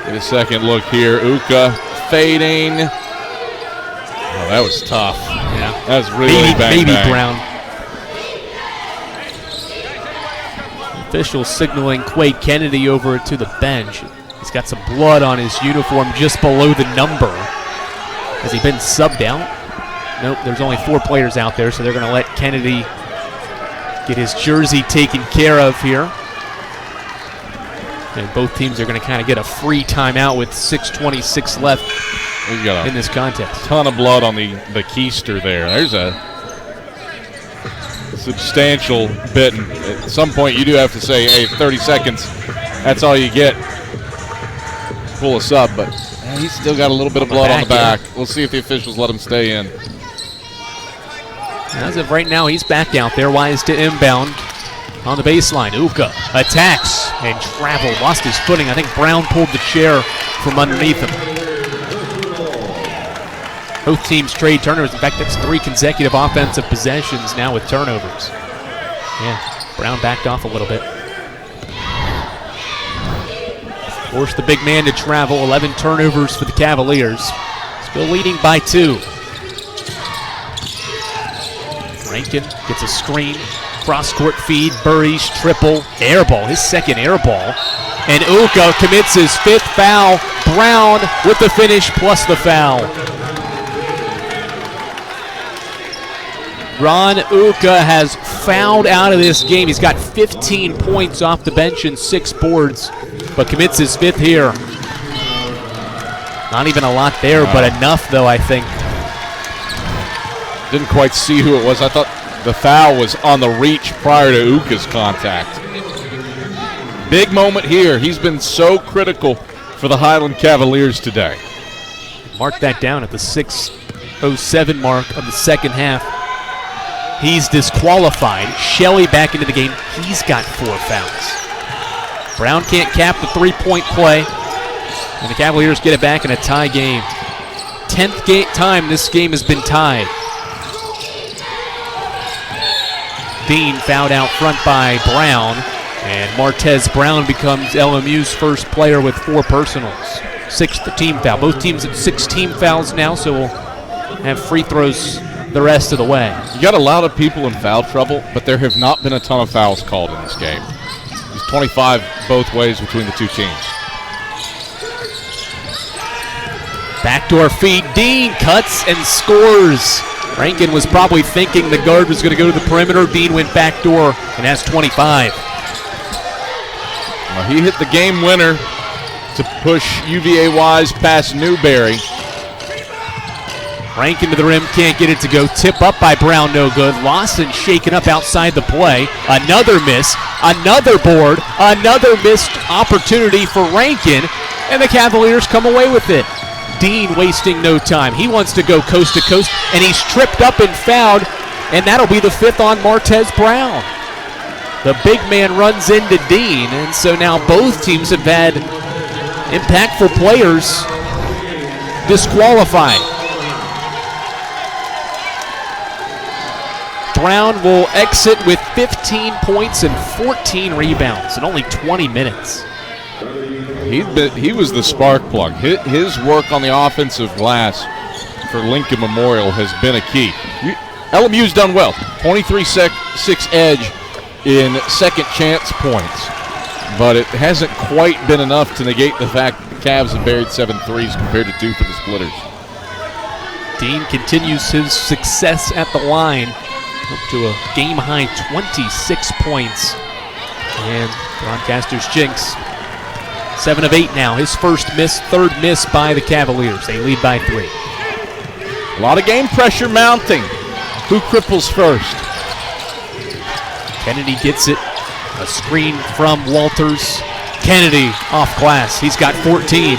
Get a second look here. Uka fading. Oh, that was tough. Yeah. That was really bang. Brown. Official signaling Quade Kennedy over to the bench. He's got some blood on his uniform just below the number. Has he been subbed out? Nope, there's only 4 players out there, so they're going to let Kennedy get his jersey taken care of here. And both teams are going to kind of get a free timeout with 6:26 left in this contest. Ton of blood on the keister there. There's a substantial bit. And at some point, you do have to say, hey, 30 seconds, that's all you get. Pull a sub, but he's still got a little bit of blood on the back. We'll see if the officials let him stay in. As of right now, he's back out there. Wise to inbound on the baseline. Uka attacks and travel. Lost his footing. I think Brown pulled the chair from underneath him. Both teams trade turnovers. In fact, that's 3 consecutive offensive possessions now with turnovers. Yeah, Brown backed off a little bit. Forced the big man to travel. 11 turnovers for the Cavaliers. Still leading by 2. Rankin gets a screen. Cross-court feed. Burries triple. Air ball. His second air ball. And Uka commits his 5th foul. Brown with the finish plus the foul. Ron Uka has fouled out of this game. He's got 15 points off the bench and 6 boards, but commits his 5th here. Not even a lot there, but enough, though, I think. Didn't quite see who it was. I thought the foul was on the reach prior to Uka's contact. Big moment here. He's been so critical for the Highland Cavaliers today. Mark that down at the 6:07 mark of the second half. He's disqualified. Shelley back into the game. He's got 4 fouls. Brown can't cap the three-point play, and the Cavaliers get it back in a tie game. 10th time this game has been tied. Dean fouled out front by Brown, and Martez Brown becomes LMU's first player with 4 personals. 6th team foul. Both teams at 6 team fouls now, so we'll have free throws the rest of the way. You got a lot of people in foul trouble, but there have not been a ton of fouls called in this game. There's 25 both ways between the two teams. Backdoor feed. Dean cuts and scores. Rankin was probably thinking the guard was going to go to the perimeter. Dean went backdoor and has 25. Well, he hit the game winner to push UVA Wise past Newberry. Rankin to the rim, can't get it to go. Tip up by Brown, no good. Lawson shaken up outside the play. Another miss, another board, another missed opportunity for Rankin, and the Cavaliers come away with it. Dean wasting no time. He wants to go coast to coast, and he's tripped up and fouled, and that'll be the 5th on Martez Brown. The big man runs into Dean, and so now both teams have had impactful players disqualified. Brown will exit with 15 points and 14 rebounds in only 20 minutes. He was the spark plug. His work on the offensive glass for Lincoln Memorial has been a key. LMU's done well. 23-6 edge in second chance points, but it hasn't quite been enough to negate the fact that the Cavs have buried 7 threes compared to 2 for the Splitters. Dean continues his success at the line, up to a game-high 26 points. And broadcasters jinx. 7 of 8 now. His first miss, 3rd miss by the Cavaliers. They lead by 3. A lot of game pressure mounting. Who cripples first? Kennedy gets it. A screen from Walters. Kennedy off glass. He's got 14.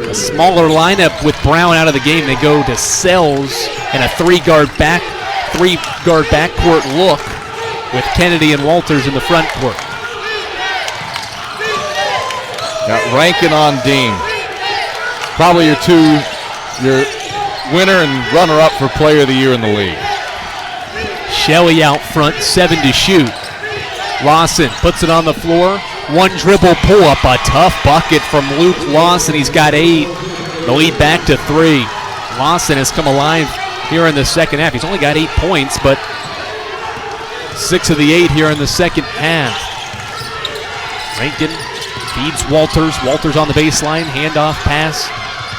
A smaller lineup with Brown out of the game. They go to Sells and a 3-guard backcourt look with Kennedy and Walters in the front court. Got Rankin on Dean. Probably your winner and runner-up for player of the year in the league. Shelley out front, 7 to shoot. Lawson puts it on the floor. 1 dribble pull-up, a tough bucket from Luke Lawson. He's got 8. The lead back to 3. Lawson has come alive here in the second half. He's only got 8 points, but 6 of the 8 here in the second half. Rankin feeds Walters. Walters on the baseline. Handoff pass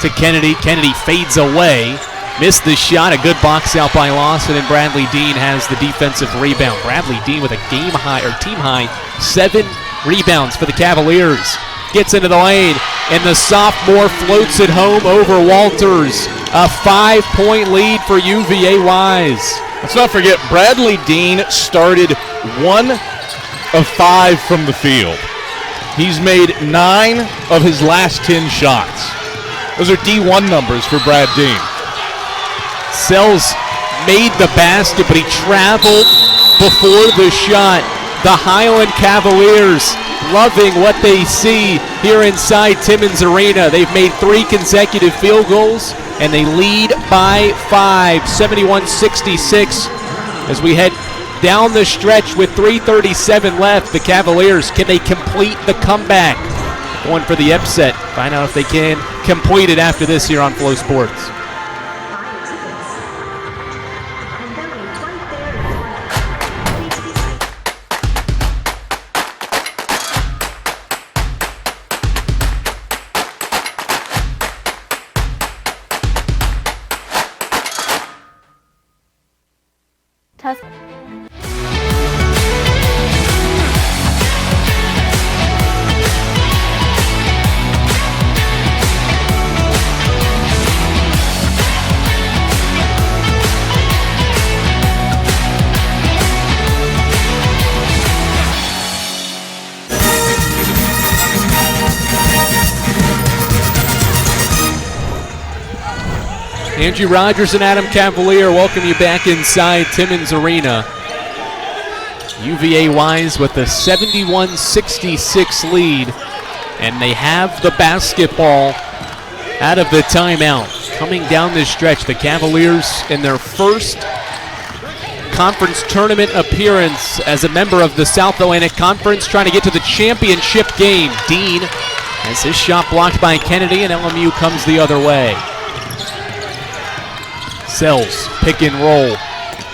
to Kennedy. Kennedy fades away. Missed the shot. A good box out by Lawson, and Bradley Dean has the defensive rebound. Bradley Dean with a team high 7 rebounds for the Cavaliers. Gets into the lane, and the sophomore floats it home over Walters. A 5-point lead for UVA Wise. Let's not forget, Bradley Dean started 1 of 5 from the field. He's made 9 of his last 10 shots. Those are D1 numbers for Brad Dean. Sells made the basket, but he traveled before the shot. The Highland Cavaliers loving what they see here inside Timmons Arena. They've made 3 consecutive field goals, and they lead by 5, 71-66. As we head down the stretch with 3:37 left, the Cavaliers, can they complete the comeback? Going for the upset. Find out if they can complete it after this here on Flow Sports. Andrew Rogers and Adam Cavalier welcome you back inside Timmons Arena. UVA Wise with a 71-66 lead, and they have the basketball out of the timeout. Coming down this stretch, the Cavaliers in their first conference tournament appearance as a member of the South Atlantic Conference, trying to get to the championship game. Dean has his shot blocked by Kennedy, and LMU comes the other way. Sells, pick and roll.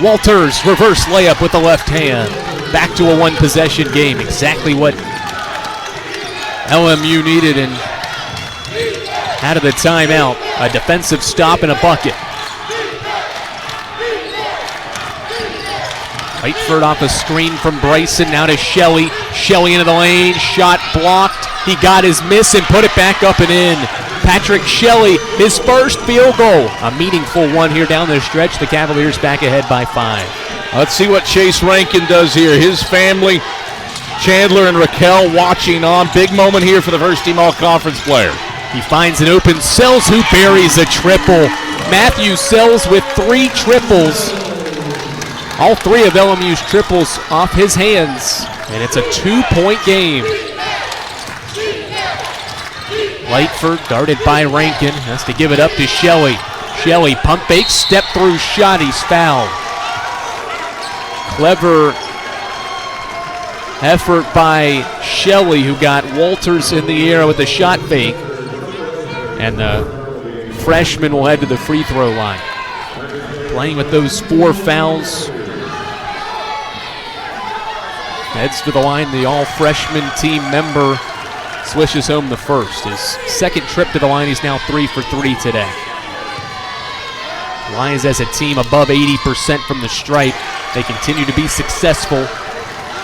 Walters, reverse layup with the left hand. Back to a one-possession game, exactly what LMU needed, and out of the timeout, a defensive stop and a bucket. Whiteford off a screen from Bryson, now to Shelley. Shelley into the lane, shot blocked. He got his miss and put it back up and in. Patrick Shelley, his first field goal. A meaningful one here down the stretch. The Cavaliers back ahead by 5. Let's see what Chase Rankin does here. His family, Chandler and Raquel, watching on. Big moment here for the first-team all-conference player. He finds an open Sells, who buries a triple. Matthew Sells with 3 triples. All 3 of LMU's triples off his hands, and it's a 2-point game. Lightford guarded by Rankin, has to give it up to Shelley. Shelley, pump fake, step through shot, he's fouled. Clever effort by Shelley, who got Walters in the air with a shot fake. And the freshman will head to the free throw line. Playing with those 4 fouls. Heads to the line, the all-freshman team member swishes home the first. His second trip to the line, he's now 3 for 3 today. Lions as a team above 80% from the stripe. They continue to be successful.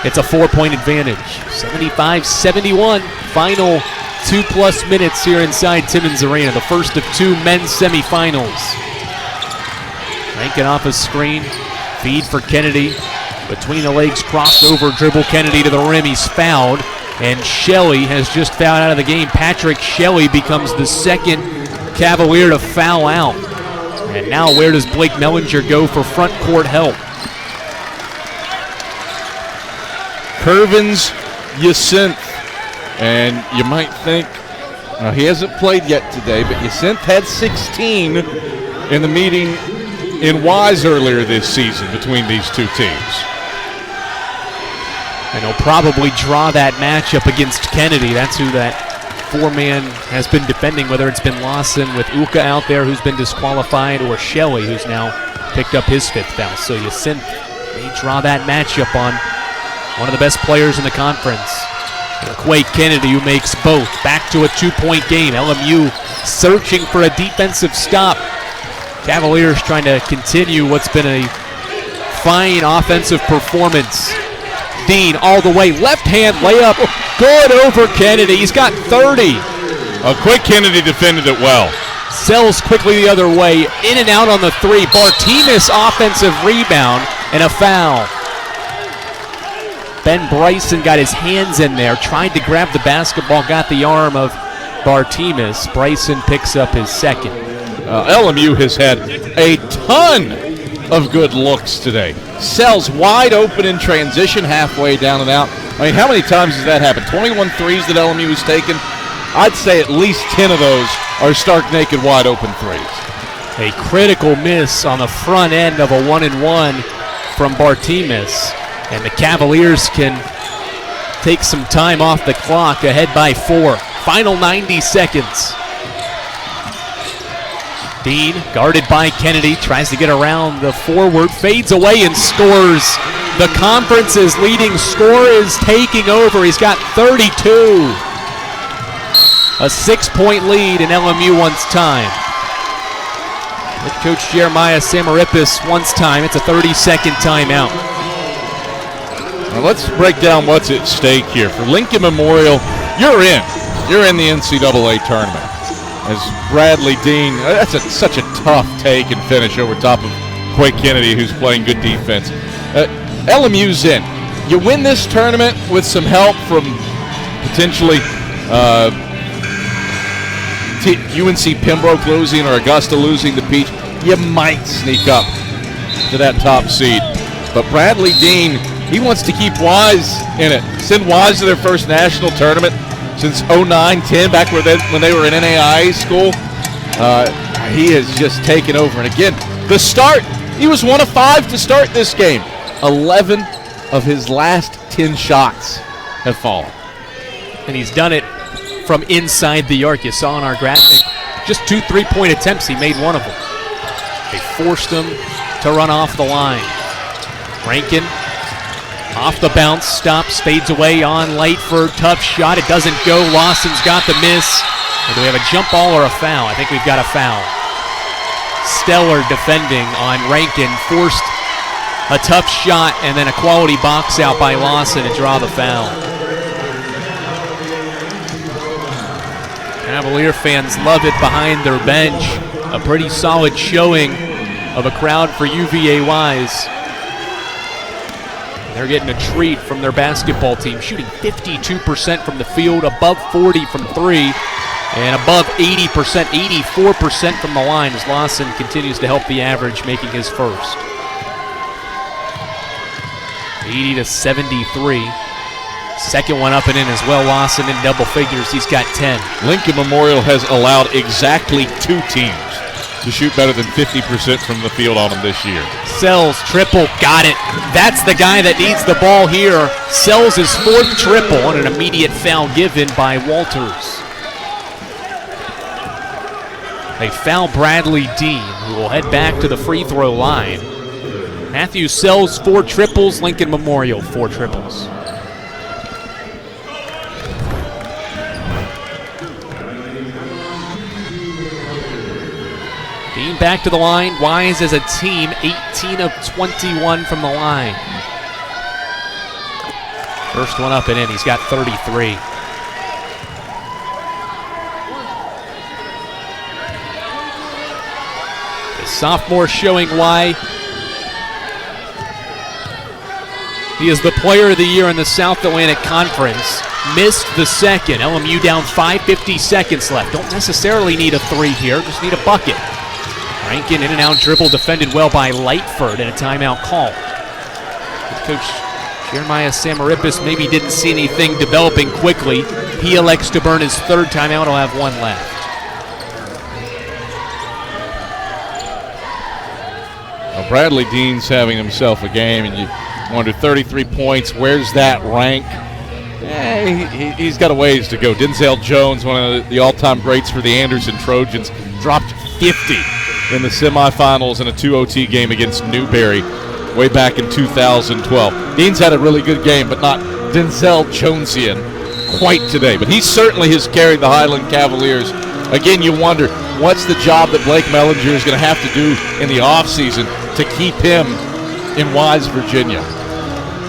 It's a 4-point advantage. 75-71, final 2+ minutes here inside Timmons Arena. The first of 2 men's semifinals. Rankin off a screen, feed for Kennedy. Between the legs, crossover, dribble Kennedy to the rim. He's fouled, and Shelley has just fouled out of the game. Patrick Shelley becomes the second Cavalier to foul out. And now where does Blake Mellinger go for front court help? Curvins Yacinth. And you might think, he hasn't played yet today, but Yacinth had 16 in the meeting in Wise earlier this season between these 2 teams. And he'll probably draw that matchup against Kennedy. That's who that 4-man has been defending, whether it's been Lawson with Uka out there, who's been disqualified, or Shelley, who's now picked up his 5th foul. So Yacinth may draw that matchup on one of the best players in the conference. Quay Kennedy, who makes both. Back to a 2-point game. LMU searching for a defensive stop. Cavaliers trying to continue what's been a fine offensive performance. Dean all the way, left hand layup, good over Kennedy. He's got 30. Quick Kennedy defended it well. Sells quickly the other way, in and out on the 3. Bartimas offensive rebound and a foul. Ben Bryson got his hands in there, tried to grab the basketball, got the arm of Bartimas. Bryson picks up his second. LMU has had a ton of good looks today. Sells wide open in transition, halfway down and out. I mean, how many times has that happened? 21 threes that LMU has taken. I'd say at least 10 of those are stark naked wide open threes. A critical miss on the front end of a 1-and-1 from Bartimas. And the Cavaliers can take some time off the clock, ahead by 4. Final 90 seconds. Dean, guarded by Kennedy, tries to get around the forward, fades away and scores. The conference's leading scorer is taking over. He's got 32. A 6-point lead, and LMU wants time. With Coach Jeremiah Samarippis wants time. It's a 30-second timeout. Now let's break down what's at stake here. For Lincoln Memorial, you're in. You're in the NCAA tournament. As Bradley Dean, that's such a tough take and finish over top of Quay Kennedy, who's playing good defense. LMU's in. You win this tournament with some help from potentially UNC Pembroke losing or Augusta losing the Peach. you might sneak up to that top seed. But Bradley Dean, he wants to keep Wise in it. Send Wise to their first national tournament since 09-10, back when they were in NAIA school. He has just taken over. And again, the start, he was 1 of 5 to start this game. 11 of his last 10 shots have fallen. And he's done it from inside the arc. You saw in our graphic, just 2 3-point attempts. He made one of them. They forced him to run off the line. Rankin off the bounce, stops, fades away on Lightford. Tough shot. It doesn't go. Lawson's got the miss. And do we have a jump ball or a foul? I think we've got a foul. Stellar defending on Rankin. Forced a tough shot and then a quality box out by Lawson to draw the foul. Cavalier fans love it behind their bench. A pretty solid showing of a crowd for UVA Wise. They're getting a treat from their basketball team, shooting 52% from the field, above 40 from 3, and above 80%, 84% from the line as Lawson continues to help the average, making his first. 80-73. Second one up and in as well. Lawson in double figures. He's got 10. Lincoln Memorial has allowed exactly 2 teams to shoot better than 50% from the field on them this year. Sells, triple, got it. That's the guy that needs the ball here. Sells his 4th triple on an immediate foul given by Walters. They foul Bradley Dean, who will head back to the free throw line. Matthew Sells 4 triples, Lincoln Memorial 4 triples. Dean back to the line. Wise as a team, 18 of 21 from the line. First one up and in. He's got 33. The sophomore showing why he is the player of the year in the South Atlantic Conference. Missed the second. LMU down 5:50 seconds left. Don't necessarily need a 3 here, just need a bucket. Rankin in and out dribble, defended well by Lightford, and a timeout call. Coach Jeremiah Samarippis maybe didn't see anything developing quickly. He elects to burn his 3rd timeout. He'll have 1 left. Well, Bradley Dean's having himself a game, and you wonder, 33 points, where's that rank? He's got a ways to go. Denzel Jones, one of the all-time greats for the Anderson Trojans, dropped 50 in the semifinals in a 2 OT game against Newberry way back in 2012. Dean's had a really good game, but not Denzel Jonesian quite today. But he certainly has carried the Highland Cavaliers. Again, you wonder, what's the job that Blake Mellinger is going to have to do in the offseason to keep him in Wise, Virginia?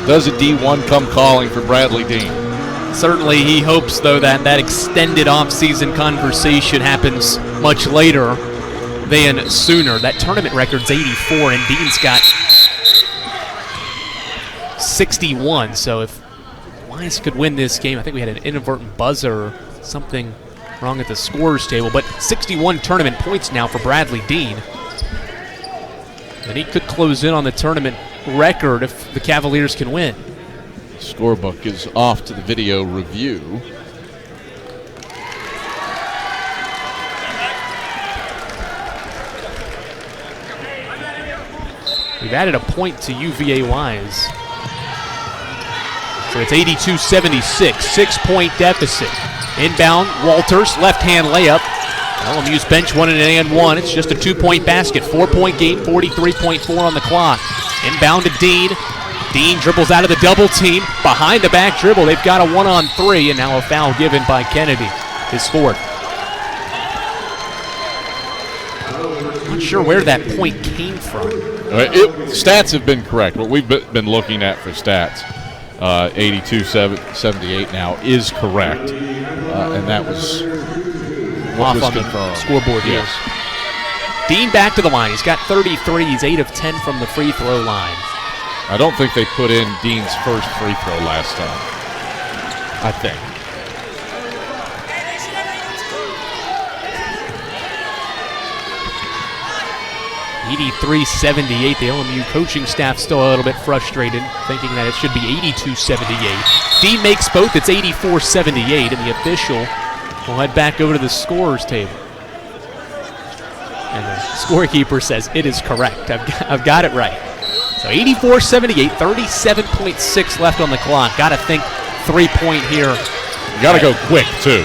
Does a D1 come calling for Bradley Dean? Certainly he hopes, though, that that extended offseason conversation happens much later than sooner. That tournament record's 84, and Dean's got 61. So if Wise could win this game, I think we had an inadvertent buzzer or something wrong at the scorers table, but 61 tournament points now for Bradley Dean. And he could close in on the tournament record if the Cavaliers can win. The scorebook is off to the video review. We've added a point to UVA Wise. So it's 82-76, 6-point deficit. Inbound, Walters, left-hand layup. LMU's bench won an and one. It's just a 2-point basket. 4-point game, 43.4 on the clock. Inbound to Dean. Dean dribbles out of the double team. Behind the back dribble, they've got a 1-on-3, and now a foul given by Kennedy, his 4th. Not sure where that point came from. Stats have been correct. What we've been looking at for stats, 82-78 now, is correct. And that was off on the scoreboard, yes. Dean back to the line. He's got 33. He's 8 of 10 from the free throw line. I don't think they put in Dean's first free throw last time. I think. 83-78. The LMU coaching staff still a little bit frustrated, thinking that it should be 82-78. Dean makes both. It's 84-78, and the official will head back over to the scorer's table. And the scorekeeper says it is correct. I've got it right. So 84-78, 37.6 left on the clock. Got to think 3-point here. You got to go quick, too.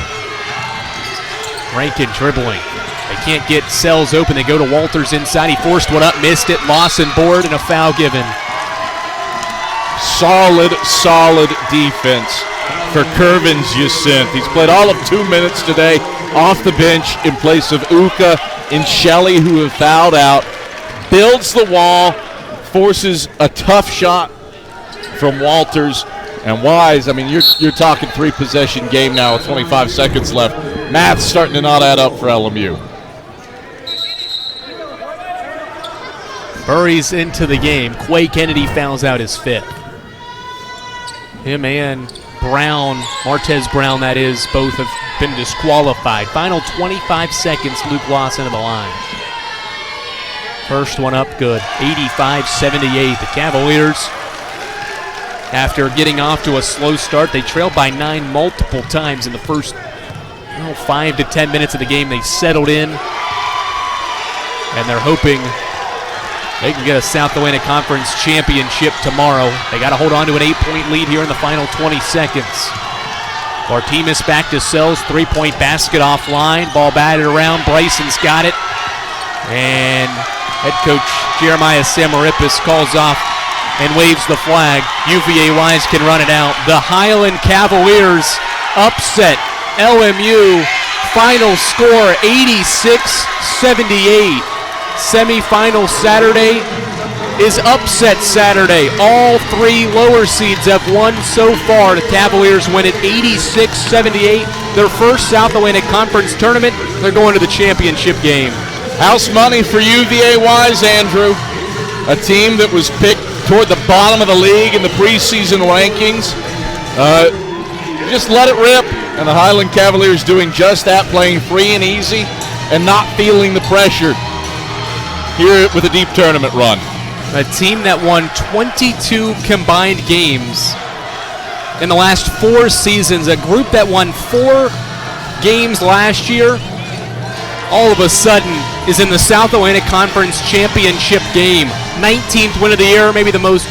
Rankin dribbling. They can't get Sells open. They go to Walters inside. He forced one up, missed it. Lawson board and a foul given. Solid defense for Kervins Yacint. He's played all of 2 minutes today off the bench in place of Uka and Shelley, who have fouled out. Builds the wall, forces a tough shot from Walters. And Wise, I mean, you're talking 3-possession game now with 25 seconds left. Math's starting to not add up for LMU. Buries into the game. Quay Kennedy fouls out his 5th. Him and Brown, Martez Brown that is, both have been disqualified. Final 25 seconds, Luke Lawson to the line. First one up good, 85-78. The Cavaliers, after getting off to a slow start, they trailed by 9 multiple times in the first 5 to 10 minutes of the game. They settled in, and they're hoping they can get a South Atlantic Conference championship tomorrow. They got to hold on to an 8-point lead here in the final 20 seconds. Bartimus back to Sells, 3-point basket offline. Ball batted around. Bryson's got it. And head coach Jeremiah Samarippis calls off and waves the flag. UVA Wise can run it out. The Highland Cavaliers upset LMU. Final score 86-78. Semifinal Saturday is upset Saturday. All 3 lower seeds have won so far. The Cavaliers win at 86-78. Their first South Atlantic Conference tournament. They're going to the championship game. House money for UVA Wise, Andrew. A team that was picked toward the bottom of the league in the preseason rankings. Just let it rip. And the Highland Cavaliers doing just that, playing free and easy and not feeling the pressure here with a deep tournament run. A team that won 22 combined games in the last 4 seasons. A group that won 4 games last year, all of a sudden is in the South Atlantic Conference championship game. 19th win of the year, maybe the most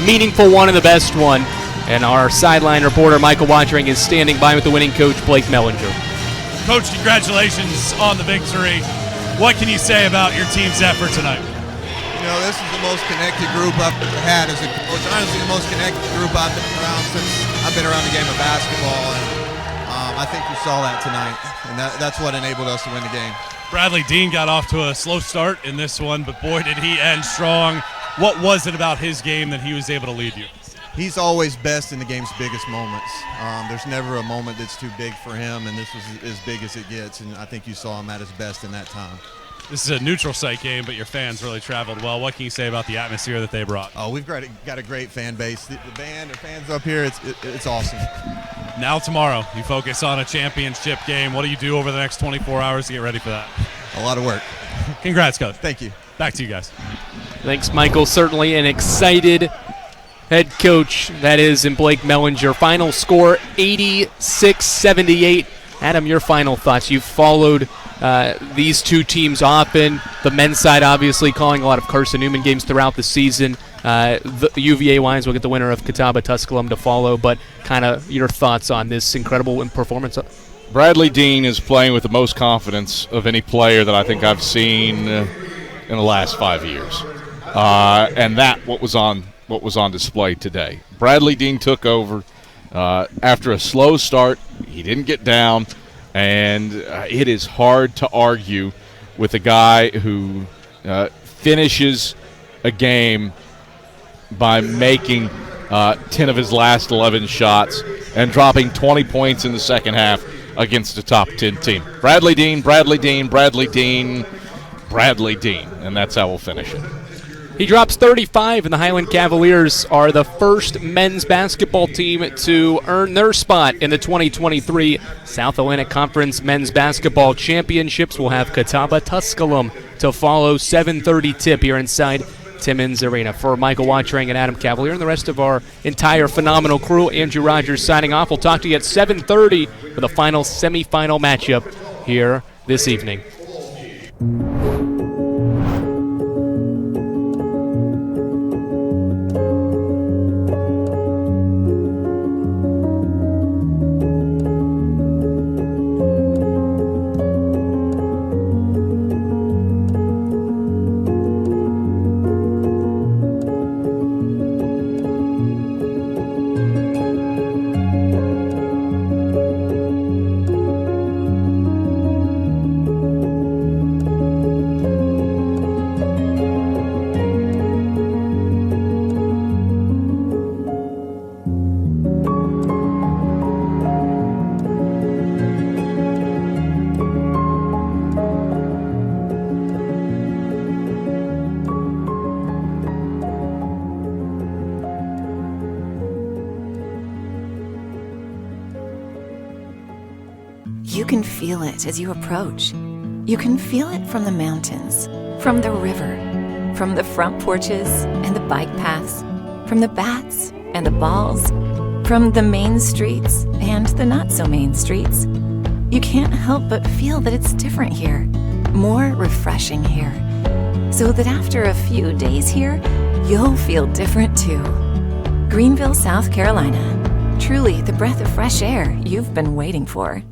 meaningful one and the best one. And our sideline reporter, Michael Watchering, is standing by with the winning coach, Blake Mellinger. Coach, congratulations on the victory. What can you say about your team's effort tonight? You know, this is the most connected group I've ever had as a coach. Honestly, the most connected group I've been around since I've been around the game of basketball. And I think you saw that tonight. And that's what enabled us to win the game. Bradley Dean got off to a slow start in this one, but boy, did he end strong. What was it about his game that he was able to lead you? He's always best in the game's biggest moments. There's never a moment that's too big for him, and this was as big as it gets, and I think you saw him at his best in that time. This is a neutral site game, but your fans really traveled well. What can you say about the atmosphere that they brought? Oh, we've got a great fan base. The band, the fans up here, it's awesome. Now tomorrow, you focus on a championship game. What do you do over the next 24 hours to get ready for that? A lot of work. Congrats, Coach. Thank you. Back to you guys. Thanks, Michael. Certainly an excited head coach, that is, in Blake Mellinger. Final score 86-78. Adam, your final thoughts. You've followed these 2 teams often. The men's side obviously calling a lot of Carson-Newman games throughout the season. The UVA Wines will get the winner of Catawba-Tusculum to follow, but kind of your thoughts on this incredible performance. Bradley Dean is playing with the most confidence of any player that I think I've seen in the last 5 years. And that what was on display today. Bradley Dean took over after a slow start. He didn't get down, and it is hard to argue with a guy who finishes a game by making 10 of his last 11 shots and dropping 20 points in the second half against a top 10 team. Bradley Dean, Bradley Dean, Bradley Dean, Bradley Dean, and that's how we'll finish it. He drops 35, and the Highland Cavaliers are the first men's basketball team to earn their spot in the 2023 South Atlantic Conference Men's Basketball Championships. We'll have Catawba-Tusculum to follow. 7:30 tip here inside Timmins Arena. For Michael Watchering and Adam Cavalier and the rest of our entire phenomenal crew, Andrew Rogers signing off. We'll talk to you at 7:30 for the final semifinal matchup here this evening. You can feel it as you approach. You can feel it from the mountains, from the river, from the front porches and the bike paths, from the bats and the balls, from the main streets and the not-so-main streets. You can't help but feel that it's different here, more refreshing here, so that after a few days here, you'll feel different too. Greenville, South Carolina. Truly the breath of fresh air you've been waiting for.